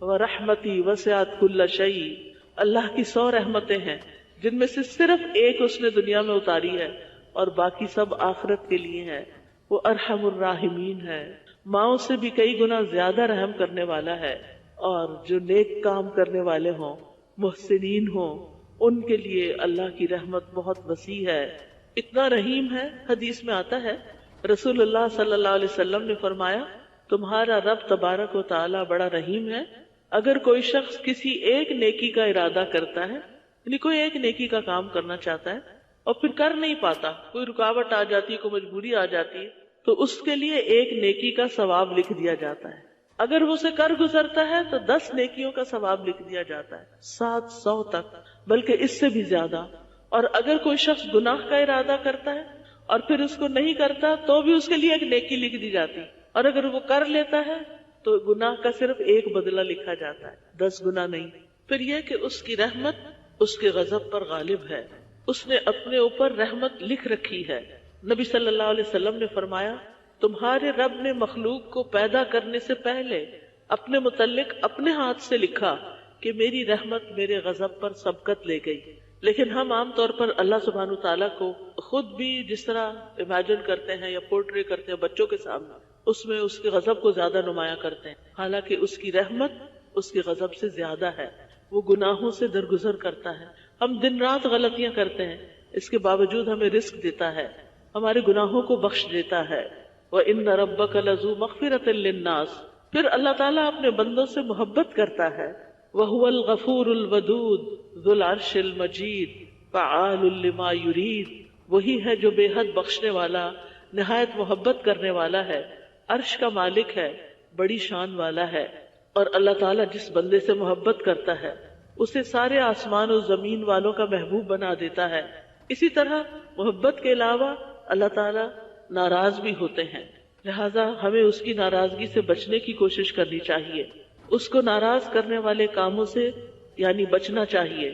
وَرَحْمَتِي وَسِعَتْ كُلَّ شَيْءٍ، اللہ کی 100 رحمتیں ہیں جن میں سے صرف ایک اس نے دنیا میں اتاری ہے اور باقی سب آخرت کے لیے ہے۔ وہ ارحم الراحمین ہے، ماؤں سے بھی کئی گنا زیادہ رحم کرنے والا ہے، اور جو نیک کام کرنے والے ہوں، محسنین ہوں، ان کے لیے اللہ کی رحمت بہت وسیع ہے، اتنا رحیم ہے۔ حدیث میں آتا ہے رسول اللہ صلی اللہ علیہ وسلم نے فرمایا تمہارا رب تبارک و تعالی بڑا رحیم ہے، اگر کوئی شخص کسی ایک نیکی کا ارادہ کرتا ہے، یعنی کوئی ایک نیکی کا کام کرنا چاہتا ہے اور پھر کر نہیں پاتا، کوئی رکاوٹ آ جاتی ہے، کوئی مجبوری آ جاتی ہے، تو اس کے لیے ایک نیکی کا ثواب لکھ دیا جاتا ہے۔ اگر وہ اسے کر گزرتا ہے تو 10 نیکیوں کا ثواب لکھ دیا جاتا ہے، 700 تک، بلکہ اس سے بھی زیادہ۔ اور اگر کوئی شخص گناہ کا ارادہ کرتا ہے اور پھر اس کو نہیں کرتا تو بھی اس کے لیے ایک نیکی لکھ دی جاتی، اور اگر وہ کر لیتا ہے تو گناہ کا صرف ایک بدلہ لکھا جاتا ہے، 10 گنا نہیں۔ پھر یہ کہ اس کی رحمت اس کے غضب پر غالب ہے، اس نے اپنے اوپر رحمت لکھ رکھی ہے۔ نبی صلی اللہ علیہ وسلم نے فرمایا تمہارے رب نے مخلوق کو پیدا کرنے سے پہلے اپنے متعلق اپنے ہاتھ سے لکھا کہ میری رحمت میرے غضب پر سبقت لے گئی۔ لیکن ہم عام طور پر اللہ سبحانہ تعالیٰ کو خود بھی جس طرح امیجن کرتے ہیں یا پورٹری کرتے ہیں بچوں کے سامنے، اس میں اس کے غضب کو زیادہ نمایاں کرتے ہیں، حالانکہ اس کی رحمت اس کے غضب سے زیادہ ہے۔ وہ گناہوں سے درگزر کرتا ہے، ہم دن رات غلطیاں کرتے ہیں، اس کے باوجود ہمیں رزق دیتا ہے، ہمارے گناہوں کو بخش دیتا ہے۔ وَإِنَّ رَبَّكَ لَذُو مَغْفِرَةٍ لِلنَّاسِ، پھر اللہ تعالیٰ اپنے بندوں سے محبت کرتا ہے۔ وَهُوَ الْغَفُورُ الْوَدُودُ ذُو الْعَرْشِ الْمَجِيدُ فَعَّالٌ لِمَا يُرِيدُ، وہی ہے جو بے حد بخشنے والا، نہایت محبت کرنے والا ہے، عرش کا مالک ہے، بڑی شان والا ہے۔ اور اللہ تعالیٰ جس بندے سے محبت کرتا ہے اسے سارے آسمان و زمین والوں کا محبوب بنا دیتا ہے۔ اسی طرح محبت کے علاوہ اللہ تعالیٰ ناراض بھی ہوتے ہیں، لہذا ہمیں اس کی ناراضگی سے بچنے کی کوشش کرنی چاہیے، اس کو ناراض کرنے والے کاموں سے یعنی بچنا چاہیے۔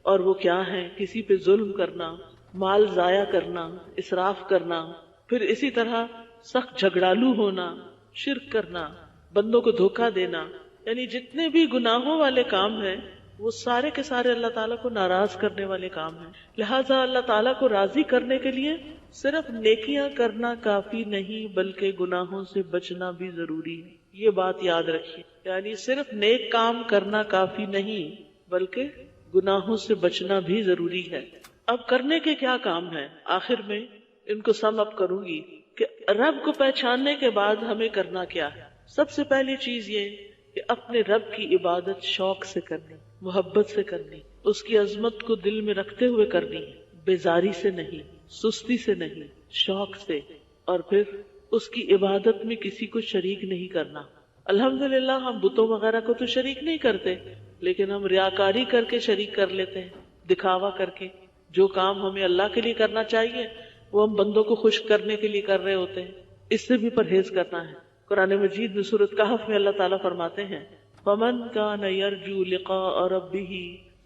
اور وہ کیا ہیں؟ کسی پہ ظلم کرنا، مال ضائع کرنا، اسراف کرنا، پھر اسی طرح سخت جھگڑالو ہونا، شرک کرنا، بندوں کو دھوکہ دینا، یعنی جتنے بھی گناہوں والے کام ہیں وہ سارے کے سارے اللہ تعالیٰ کو ناراض کرنے والے کام ہیں۔ لہٰذا اللہ تعالیٰ کو راضی کرنے کے لیے صرف نیکیاں کرنا کافی نہیں بلکہ گناہوں سے بچنا بھی ضروری ہے، یہ بات یاد رکھیے، یعنی صرف نیک کام کرنا کافی نہیں بلکہ گناہوں سے بچنا بھی ضروری ہے۔ اب کرنے کے کیا کام ہیں؟ آخر میں ان کو سم اپ کروں گی کہ رب کو پہچاننے کے بعد ہمیں کرنا کیا ہے۔ سب سے پہلی چیز یہ کہ اپنے رب کی عبادت شوق سے کرنی، محبت سے کرنی، اس کی عظمت کو دل میں رکھتے ہوئے کرنی، بیزاری سے نہیں، سستی سے نہیں، شوق سے، اور پھر اس کی عبادت میں کسی کو شریک نہیں کرنا۔ الحمدللہ ہم بتوں وغیرہ کو تو شریک نہیں کرتے، لیکن ہم ریاکاری کر کے شریک کر لیتے ہیں، دکھاوا کر کے۔ جو کام ہمیں اللہ کے لیے کرنا چاہیے وہ ہم بندوں کو خوش کرنے کے لیے کر رہے ہوتے ہیں، اس سے بھی پرہیز کرنا ہے۔ قرآن مجید میں سورۃ کہف میں اللہ تعالیٰ فرماتے ہیں فَمَن كَانَ يَرْجُو لِقَاءَ رَبِّهِ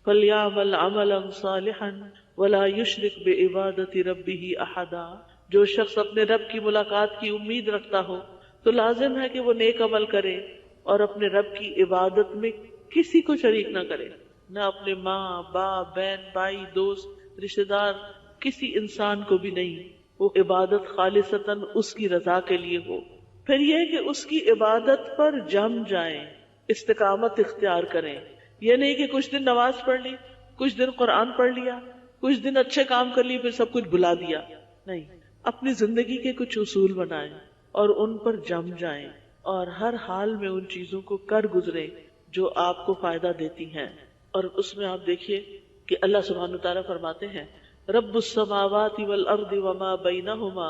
فَلْيَعْمَلْ عَمَلًا صَالِحًا وَلَا يُشْرِكْ بِعِبَادَةِ رَبِّهِ أَحَدًا، جو شخص اپنے رب کی ملاقات کی امید رکھتا ہو تو لازم ہے کہ وہ نیک عمل کرے اور اپنے رب کی عبادت میں کسی کو شریک نہ کرے، نہ اپنے ماں باپ بہن بھائی دوست رشتہ دار، کسی انسان کو بھی نہیں۔ وہ عبادت خالصتاً اس کی رضا کے لیے ہو۔ پھر یہ کہ اس کی عبادت پر جم جائیں، استقامت اختیار کریں۔ یہ نہیں کہ کچھ دن نماز پڑھ لی، کچھ دن قرآن پڑھ لیا، کچھ دن اچھے کام کر لیے پھر سب کچھ بھلا دیا، نہیں، اپنی زندگی کے کچھ اصول بنائیں اور ان پر جم جائیں اور ہر حال میں ان چیزوں کو کر گزریں جو آپ کو فائدہ دیتی ہیں۔ اور اس میں آپ دیکھیے کہ اللہ سبحانہ تعالیٰ فرماتے ہیں رب السماوات والارض وما بینہما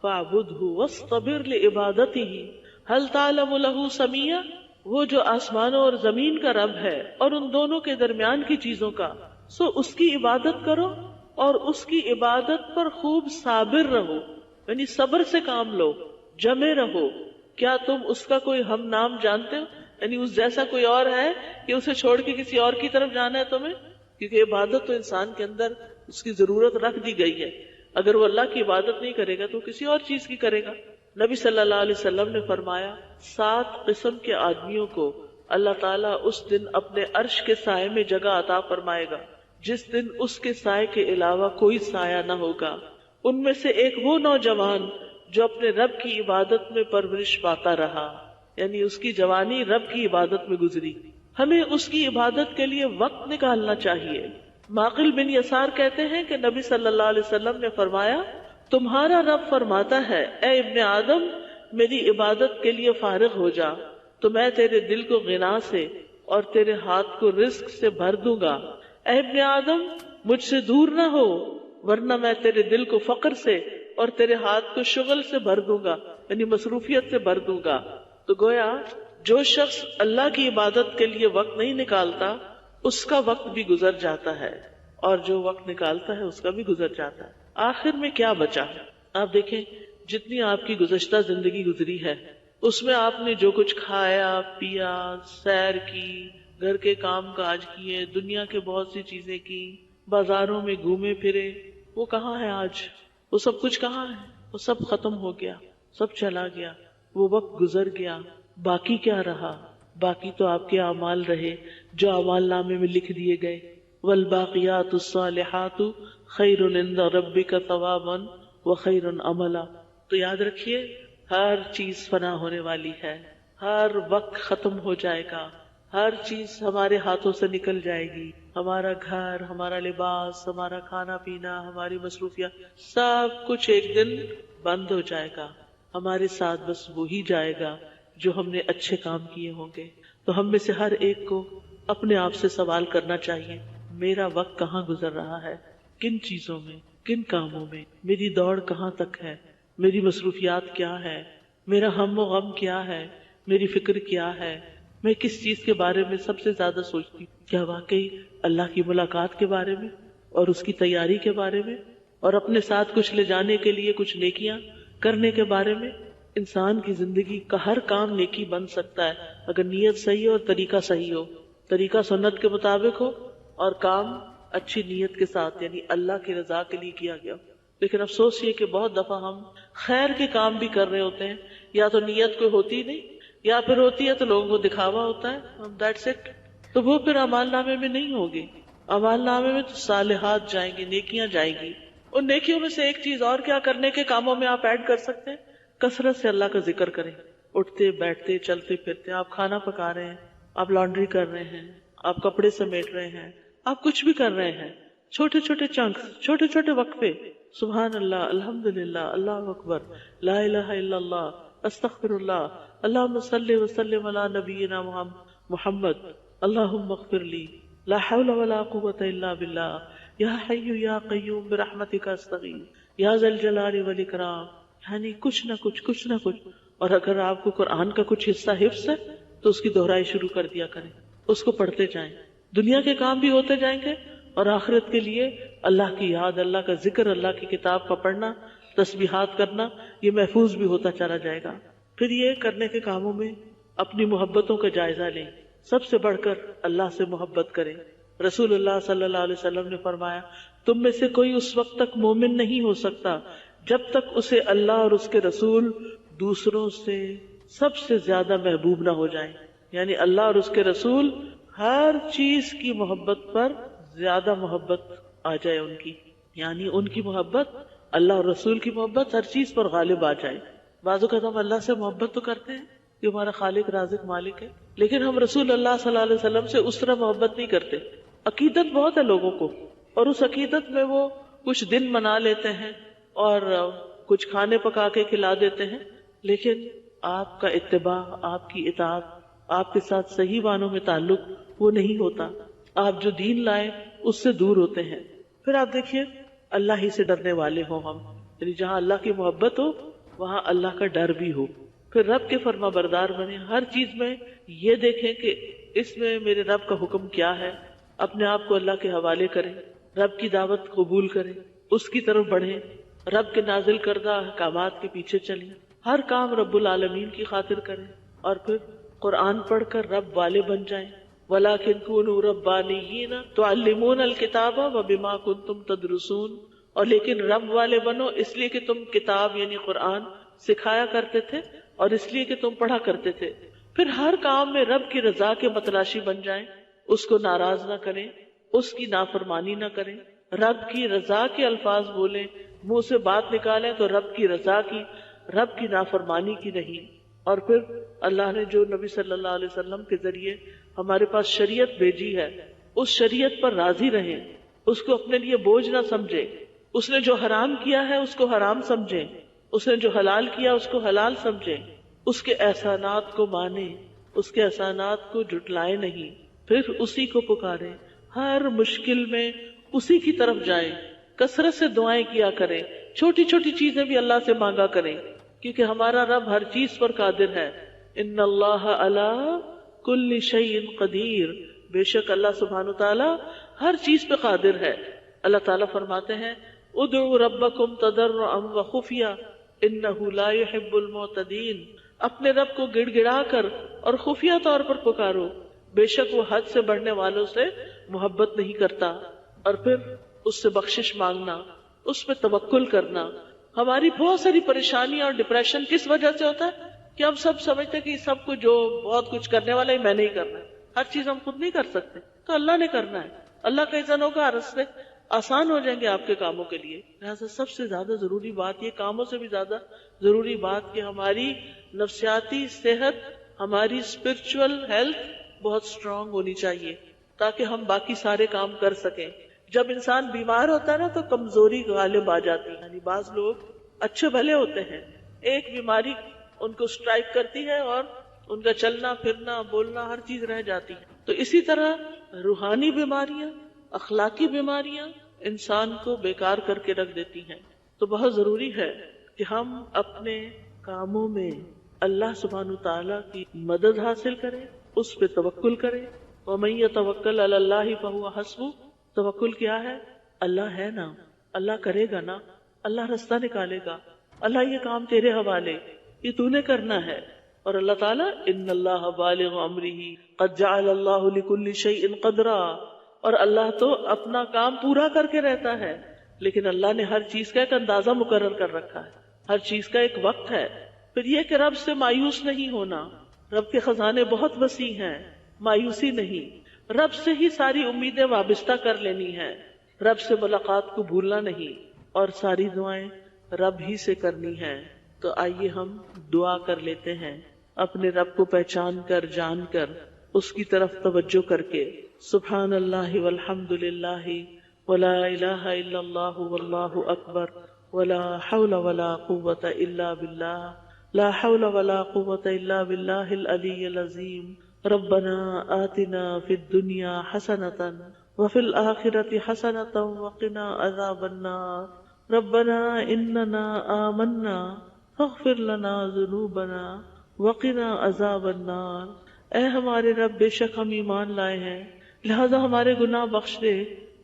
فاعبدہ واصطبر لعبادتہ هل تعلم له سمیہ، وہ جو آسمانوں اور زمین کا رب ہے اور ان دونوں کے درمیان کی چیزوں کا، سو اس کی عبادت کرو اور اس کی عبادت پر خوب صابر رہو، یعنی صبر سے کام لو، جمے رہو۔ کیا تم اس کا کوئی ہم نام جانتے ہو؟ یعنی اس جیسا کوئی اور ہے کہ اسے چھوڑ کے کسی اور کی طرف جانا ہے تمہیں؟ کیونکہ عبادت تو انسان کے اندر اس کی ضرورت رکھ دی گئی ہے، اگر وہ اللہ کی عبادت نہیں کرے گا تو کسی اور چیز کی کرے گا۔ نبی صلی اللہ علیہ وسلم نے فرمایا 7 قسم کے آدمیوں کو اللہ تعالیٰ اس دن اپنے عرش کے سائے میں جگہ عطا فرمائے گا جس دن اس کے سائے کے علاوہ کوئی سایہ نہ ہوگا۔ ان میں سے ایک وہ نوجوان جو اپنے رب کی عبادت میں پرورش پاتا رہا، یعنی اس کی جوانی رب کی عبادت میں گزری۔ ہمیں اس کی عبادت کے لیے وقت نکالنا چاہیے۔ معقل بن یسار کہتے ہیں کہ نبی صلی اللہ علیہ وسلم نے فرمایا تمہارا رب فرماتا ہے اے ابن آدم میری عبادت کے لیے فارغ ہو جا تو میں تیرے دل کو غنا سے اور تیرے ہاتھ کو رزق سے بھر دوں گا۔ اے ابن آدم مجھ سے دور نہ ہو ورنہ میں تیرے دل کو فقر سے اور تیرے ہاتھ کو شغل سے بھر دوں گا، یعنی مصروفیت سے بھر دوں گا۔ تو گویا جو شخص اللہ کی عبادت کے لیے وقت نہیں نکالتا اس کا وقت بھی گزر جاتا ہے، اور جو وقت نکالتا ہے اس کا بھی گزر جاتا ہے۔ آخر میں کیا بچا؟ آپ دیکھیں جتنی آپ کی گزشتہ زندگی گزری ہے اس میں آپ نے جو کچھ کھایا پیا، سیر کی، گھر کے کام کاج کیے، دنیا کے بہت سی چیزیں کی، بازاروں میں گھومے پھرے، وہ کہاں ہے آج؟ وہ سب کچھ کہاں ہے؟ وہ سب ختم ہو گیا، سب چلا گیا، وہ وقت گزر گیا۔ باقی کیا رہا؟ باقی تو آپ کے اعمال رہے جو اعمال نامے میں لکھ دیے گئے۔ والباقیات الصالحات خیر عند ربک ثوابا وخیر عملا۔ تو یاد رکھیے ہر چیز فنا ہونے والی ہے، ہر وقت ختم ہو جائے گا، ہر چیز ہمارے ہاتھوں سے نکل جائے گی، ہمارا گھر، ہمارا لباس، ہمارا کھانا پینا، ہماری مصروفیات، سب کچھ ایک دن بند ہو جائے گا۔ ہمارے ساتھ بس وہی جائے گا جو ہم نے اچھے کام کیے ہوں گے۔ تو ہم میں سے ہر ایک کو اپنے آپ سے سوال کرنا چاہیے میرا وقت کہاں گزر رہا ہے، کن چیزوں میں، کن کاموں میں، میری دوڑ کہاں تک ہے، میری مصروفیات کیا ہے، میرا ہم و غم کیا ہے، میری فکر کیا ہے، میں کس چیز کے بارے میں سب سے زیادہ سوچتی ہوں؟ کیا واقعی اللہ کی ملاقات کے بارے میں اور اس کی تیاری کے بارے میں اور اپنے ساتھ کچھ لے جانے کے لیے کچھ نیکیاں کرنے کے بارے میں؟ انسان کی زندگی کا ہر کام نیکی بن سکتا ہے اگر نیت صحیح ہو اور طریقہ صحیح ہو، طریقہ سنت کے مطابق ہو اور کام اچھی نیت کے ساتھ، یعنی اللہ کی رضا کے لیے کیا گیا۔ لیکن افسوس یہ کہ بہت دفعہ ہم خیر کے کام بھی کر رہے ہوتے ہیں، یا تو نیت کوئی ہوتی نہیں، یا پھر ہوتی ہے تو لوگوں کو دکھاوا ہوتا ہے، دیٹس اٹ، تو وہ پھر اعمال نامے میں نہیں ہوگی۔ اعمال نامے میں تو صالحات جائیں گی، نیکیاں جائیں گی۔ ان نیکیوں میں سے ایک چیز اور کیا کرنے کے کاموں میں آپ ایڈ کر سکتے ہیں؟ کثرت سے اللہ کا ذکر کریں، اٹھتے بیٹھتے چلتے پھرتے، آپ کھانا پکا رہے ہیں، آپ لانڈری کر رہے ہیں، آپ کپڑے سمیٹ رہے ہیں، آپ کچھ بھی کر رہے ہیں، چھوٹے چھوٹے چنکس، چھوٹے چھوٹے وقفے، سبحان اللہ، الحمدللہ، اللہ اکبر، لا الہ الا اللہ، استغفر اللہ، اللہم صلی وسلم علی نبینا محمد، اللہم اغفر لی، لا حول ولا قوة الا باللہ، یا حی یا قیوم برحمتک استغیث، یا ذا الجلال والاکرام۔ یعنی کچھ نہ کچھ، اور اگر آپ کو قرآن کا کچھ حصہ حفظ ہے تو اس کی دہرائی شروع کر دیا کریں، اس کو پڑھتے جائیں، دنیا کے کام بھی ہوتے جائیں گے اور آخرت کے لیے اللہ کی یاد، اللہ کا ذکر، اللہ کی کتاب کا پڑھنا، تسبیحات کرنا، یہ محفوظ بھی ہوتا چلا جائے گا۔ پھر یہ کرنے کے کاموں میں اپنی محبتوں کا جائزہ لیں، سب سے بڑھ کر اللہ سے محبت کریں۔ رسول اللہ صلی اللہ علیہ وسلم نے فرمایا تم میں سے کوئی اس وقت تک مومن نہیں ہو سکتا جب تک اسے اللہ اور اس کے رسول دوسروں سے سب سے زیادہ محبوب نہ ہو جائیں، یعنی اللہ اور اس کے رسول ہر چیز کی محبت پر زیادہ محبت آ جائے ان کی، یعنی ان کی محبت، اللہ اور رسول کی محبت ہر چیز پر غالب آ جائے۔ بعض اوقات ہم اللہ سے محبت تو کرتے ہیں کہ ہمارا خالق رازق مالک ہے، لیکن ہم رسول اللہ صلی اللہ علیہ وسلم سے اس طرح محبت نہیں کرتے۔ عقیدت بہت ہے لوگوں کو، اور اس عقیدت میں وہ کچھ دن منا لیتے ہیں اور کچھ کھانے پکا کے کھلا دیتے ہیں، لیکن آپ کا اتباع، آپ کی اطاعت، آپ کے ساتھ صحیح معنوں میں تعلق وہ نہیں ہوتا، آپ جو دین لائے اس سے دور ہوتے ہیں۔ پھر آپ دیکھیے اللہ ہی سے ڈرنے والے ہوں ہم، یعنی جہاں اللہ کی محبت ہو وہاں اللہ کا ڈر بھی ہو، پھر رب کے فرما بردار بنے. ہر چیز میں یہ دیکھیں کہ اس میں میرے رب کا حکم کیا ہے، اپنے آپ کو اللہ کے حوالے کریں، رب کی دعوت قبول کریں، اس کی طرف بڑھیں، رب کے نازل کردہ احکامات کے پیچھے چلیں، ہر کام رب العالمین کی خاطر کریں، اور پھر قرآن پڑھ کر رب والے بن جائیں. وَلَٰكِن كُونُوا رَبَّانِيِّينَ تُعَلِّمُونَ الْكِتَابَ وَبِمَا كُنتُمْ تَدْرُسُونَ، اور لیکن رب والے بنو اس لیے کہ تم کتاب یعنی قرآن سکھایا کرتے تھے اور اس لیے کہ تم پڑھا کرتے تھے. پھر ہر کام میں رب کی رضا کے متلاشی بن جائیں، اس کو ناراض نہ کریں، اس کی نافرمانی نہ کریں، رب کی رضا کے الفاظ بولیں، منہ سے بات نکالیں تو رب کی رضا کی، رب کی نافرمانی کی نہیں. اور پھر اللہ نے جو نبی صلی اللہ علیہ وسلم کے ذریعے ہمارے پاس شریعت بھیجی ہے اس شریعت پر راضی رہیں، اس کو اپنے لیے بوجھ نہ سمجھیں. اس نے جو حرام کیا ہے اس کو حرام سمجھیں، اس نے جو حلال کیا اس کو حلال سمجھیں، اس کے احسانات کو مانیں، اس کے احسانات کو جھٹلائیں نہیں، پھر اسی کو پکاریں، ہر مشکل میں اسی کی طرف جائیں، کثرت سے دعائیں کیا کریں، چھوٹی چھوٹی چیزیں بھی اللہ سے مانگا کریں، کیونکہ ہمارا رب ہر چیز پر قادر ہے. ان اللہ علی کل شیء قدیر، بے شک اللہ سبحانہ تعالی ہر چیز پہ قادر ہے. اللہ تعالیٰ فرماتے ہیں ادعوا ربکم تضرعا وخفیہ انہ لا يحب المعتدین، اپنے رب کو گڑ گڑا کر اور خفیہ طور پر پکارو، بے شک وہ حد سے بڑھنے والوں سے محبت نہیں کرتا. اور پھر اس سے بخشش مانگنا، اس پہ توکل کرنا. ہماری بہت ساری پریشانی اور ڈپریشن کس وجہ سے ہوتا ہے کہ ہم سب سمجھتے ہیں کہ سب کچھ جو بہت کچھ کرنے والا ہے میں نہیں کرنا، ہر چیز ہم خود نہیں کر سکتے تو اللہ نے کرنا ہے. اللہ کا اذن ہوگا، راستے آسان ہو جائیں گے آپ کے کاموں کے لیے. لہٰذا سب سے زیادہ ضروری بات یہ، کاموں سے بھی زیادہ ضروری بات کہ ہماری نفسیاتی صحت، ہماری اسپرچل ہیلتھ بہت اسٹرانگ ہونی چاہیے تاکہ ہم باقی سارے کام کر سکیں. جب انسان بیمار ہوتا ہے نا تو کمزوری غالب آ جاتی ہے. یعنی بعض لوگ اچھے بھلے ہوتے ہیں، ایک بیماری ان کو اسٹرائک کرتی ہے اور ان کا چلنا پھرنا بولنا ہر چیز رہ جاتی ہے. تو اسی طرح روحانی بیماریاں، اخلاقی بیماریاں انسان کو بیکار کر کے رکھ دیتی ہیں. تو بہت ضروری ہے کہ ہم اپنے کاموں میں اللہ سبحانہ تعالیٰ کی مدد حاصل کریں، اس پہ توکل کریں. وَمَن يَتَوَكَّلْ عَلَى اللَّهِ فَهُوَ حَسْبُهُ، توکل کیا ہے؟ اللہ ہے نا، اللہ کرے گا نا، اللہ رستہ نکالے گا، اللہ یہ کام تیرے حوالے، یہ تو نے کرنا ہے. اور اللہ تعالیٰ ان اللہ بالغ امرہ قد جعل اللہ لکل شیء قدرا، اور اللہ تو اپنا کام پورا کر کے رہتا ہے، لیکن اللہ نے ہر چیز کا ایک اندازہ مقرر کر رکھا ہے، ہر چیز کا ایک وقت ہے. پھر یہ کہ رب سے مایوس نہیں ہونا، رب کے خزانے بہت وسیع ہیں، مایوسی نہیں، رب سے ہی ساری امیدیں وابستہ کر لینی ہیں، رب سے ملاقات کو بھولنا نہیں، اور ساری دعائیں رب ہی سے کرنی ہیں. تو آئیے ہم دعا کر لیتے ہیں اپنے رب کو پہچان کر، جان کر، اس کی طرف توجہ کر کے. سبحان اللہ والحمد للہ ولا الہ الا اللہ واللہ اکبر ولا حول ولا قوة الا باللہ، لا حول ولا قوة الا باللہ العلی العظیم. ربنا آتنا فی الدنیا حسنة وفی الآخرة حسنة وقنا عذاب النار. ربنا اننا آمنا فاغفر لنا ذنوبنا وقنا عذاب النار. اے ہمارے رب، بے شک ہم ایمان لائے ہیں، لہذا ہمارے گناہ بخش دے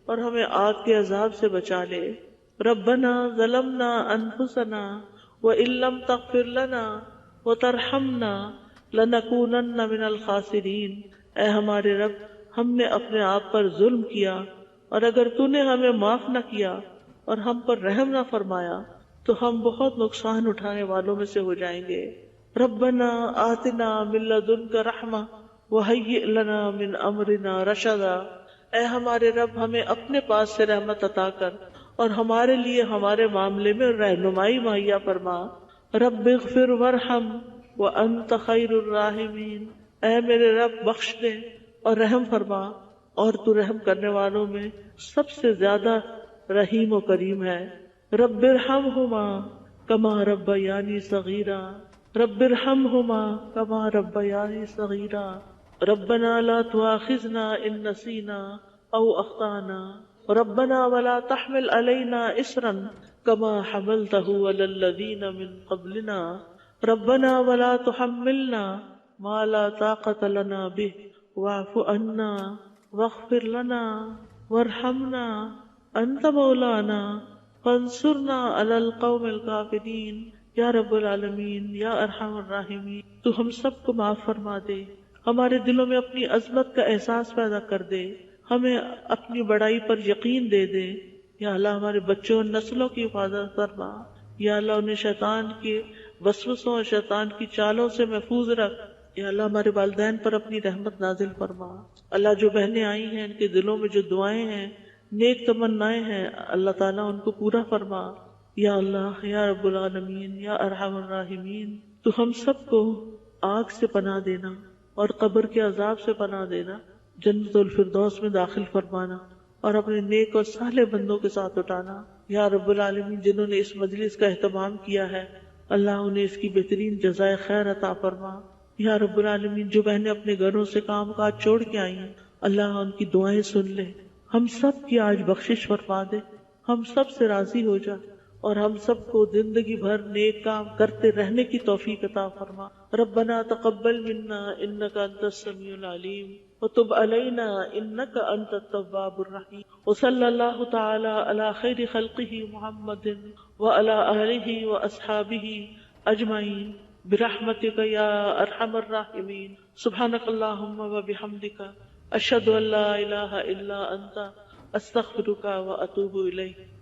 اور ہمیں آگ کے عذاب سے بچا لے. ربنا ظلمنا انفسنا وان لم تغفر لنا وترحمنا لنکونن من الخاسرین. اے ہمارے رب، ہم نے اپنے آپ پر ظلم کیا، اور اگر تو نے ہمیں معاف نہ کیا اور ہم پر رحم نہ فرمایا تو ہم بہت نقصان اٹھانے والوں میں سے ہو جائیں گے. ربنا آتنا من لدنک رحمہ وہیئ لنا من امرنا رشدا. اے ہمارے رب، ہمیں اپنے پاس سے رحمت عطا کر اور ہمارے لیے ہمارے معاملے میں رہنمائی مہیا فرما. رب اغفر وارحم وانت خیر الراحمین. اے میرے رب، بخش دے اور رحم فرما، اور تو رحم کرنے والوں میں سب سے زیادہ رحیم و کریم ہے. رب ارحمہما کما ربیانی صغیرا. رب ارحمہما کما ربیانی صغیرا. ربنا لا تؤاخذنا ان نسینا او اخطانا. ربنا ولا تحمل علینا اصرا كما حملته على الذين من قبلنا ربنا ولا تحملنا ما لا طاقة لنا به واعف عنا واغفر لنا وارحمنا أنت مولانا فانصرنا على القوم الكافرين یا رب العالمین یا ارحم الراحمین، تو ہم سب کو معاف فرما دے، ہمارے دلوں میں اپنی عظمت کا احساس پیدا کر دے، ہمیں اپنی بڑائی پر یقین دے دے۔ یا اللہ ہمارے بچوں اور نسلوں کی حفاظت فرما، یا اللہ انہیں شیطان کے وسوسوں اور شیطان کی چالوں سے محفوظ رکھ۔ یا اللہ ہمارے والدین پر اپنی رحمت نازل فرما۔ اللہ جو بہنیں آئی ہیں ان کے دلوں میں جو دعائیں ہیں، نیک تمنائیں ہیں، اللہ تعالیٰ ان کو پورا فرما۔ یا اللہ یا رب العالمین یا ارحم الراحمین، تو ہم سب کو آگ سے پناہ دینا اور قبر کے عذاب سے پناہ دینا، جنت الفردوس میں داخل فرمانا اور اپنے نیک اور صالح بندوں کے ساتھ اٹھانا۔ یا رب العالمین جنہوں نے اس مجلس کا اہتمام کیا ہے، اللہ انہیں اس کی بہترین جزائے خیر عطا فرما۔ یا رب العالمین جو بہنیں اپنے گھروں سے کام کاج چھوڑ کے آئی ہیں، اللہ ان کی دعائیں سن لے، ہم سب کی آج بخشش فرما دے، ہم سب سے راضی ہو جا اور ہم سب کو زندگی بھر نیک کام کرتے رہنے کی توفیق عطا فرما۔ ربنا تقبل منا انك انت السميع العليم وتب علينا انك انت التواب الرحيم وصلى الله تعالى على خير خلقه محمد وعلى آله واصحابه اجمعين برحمتك يا ارحم الراحمين۔ سبحانك اللهم وبحمدك اشهد ان لا اله الا انت استغفرك واتوب اليك۔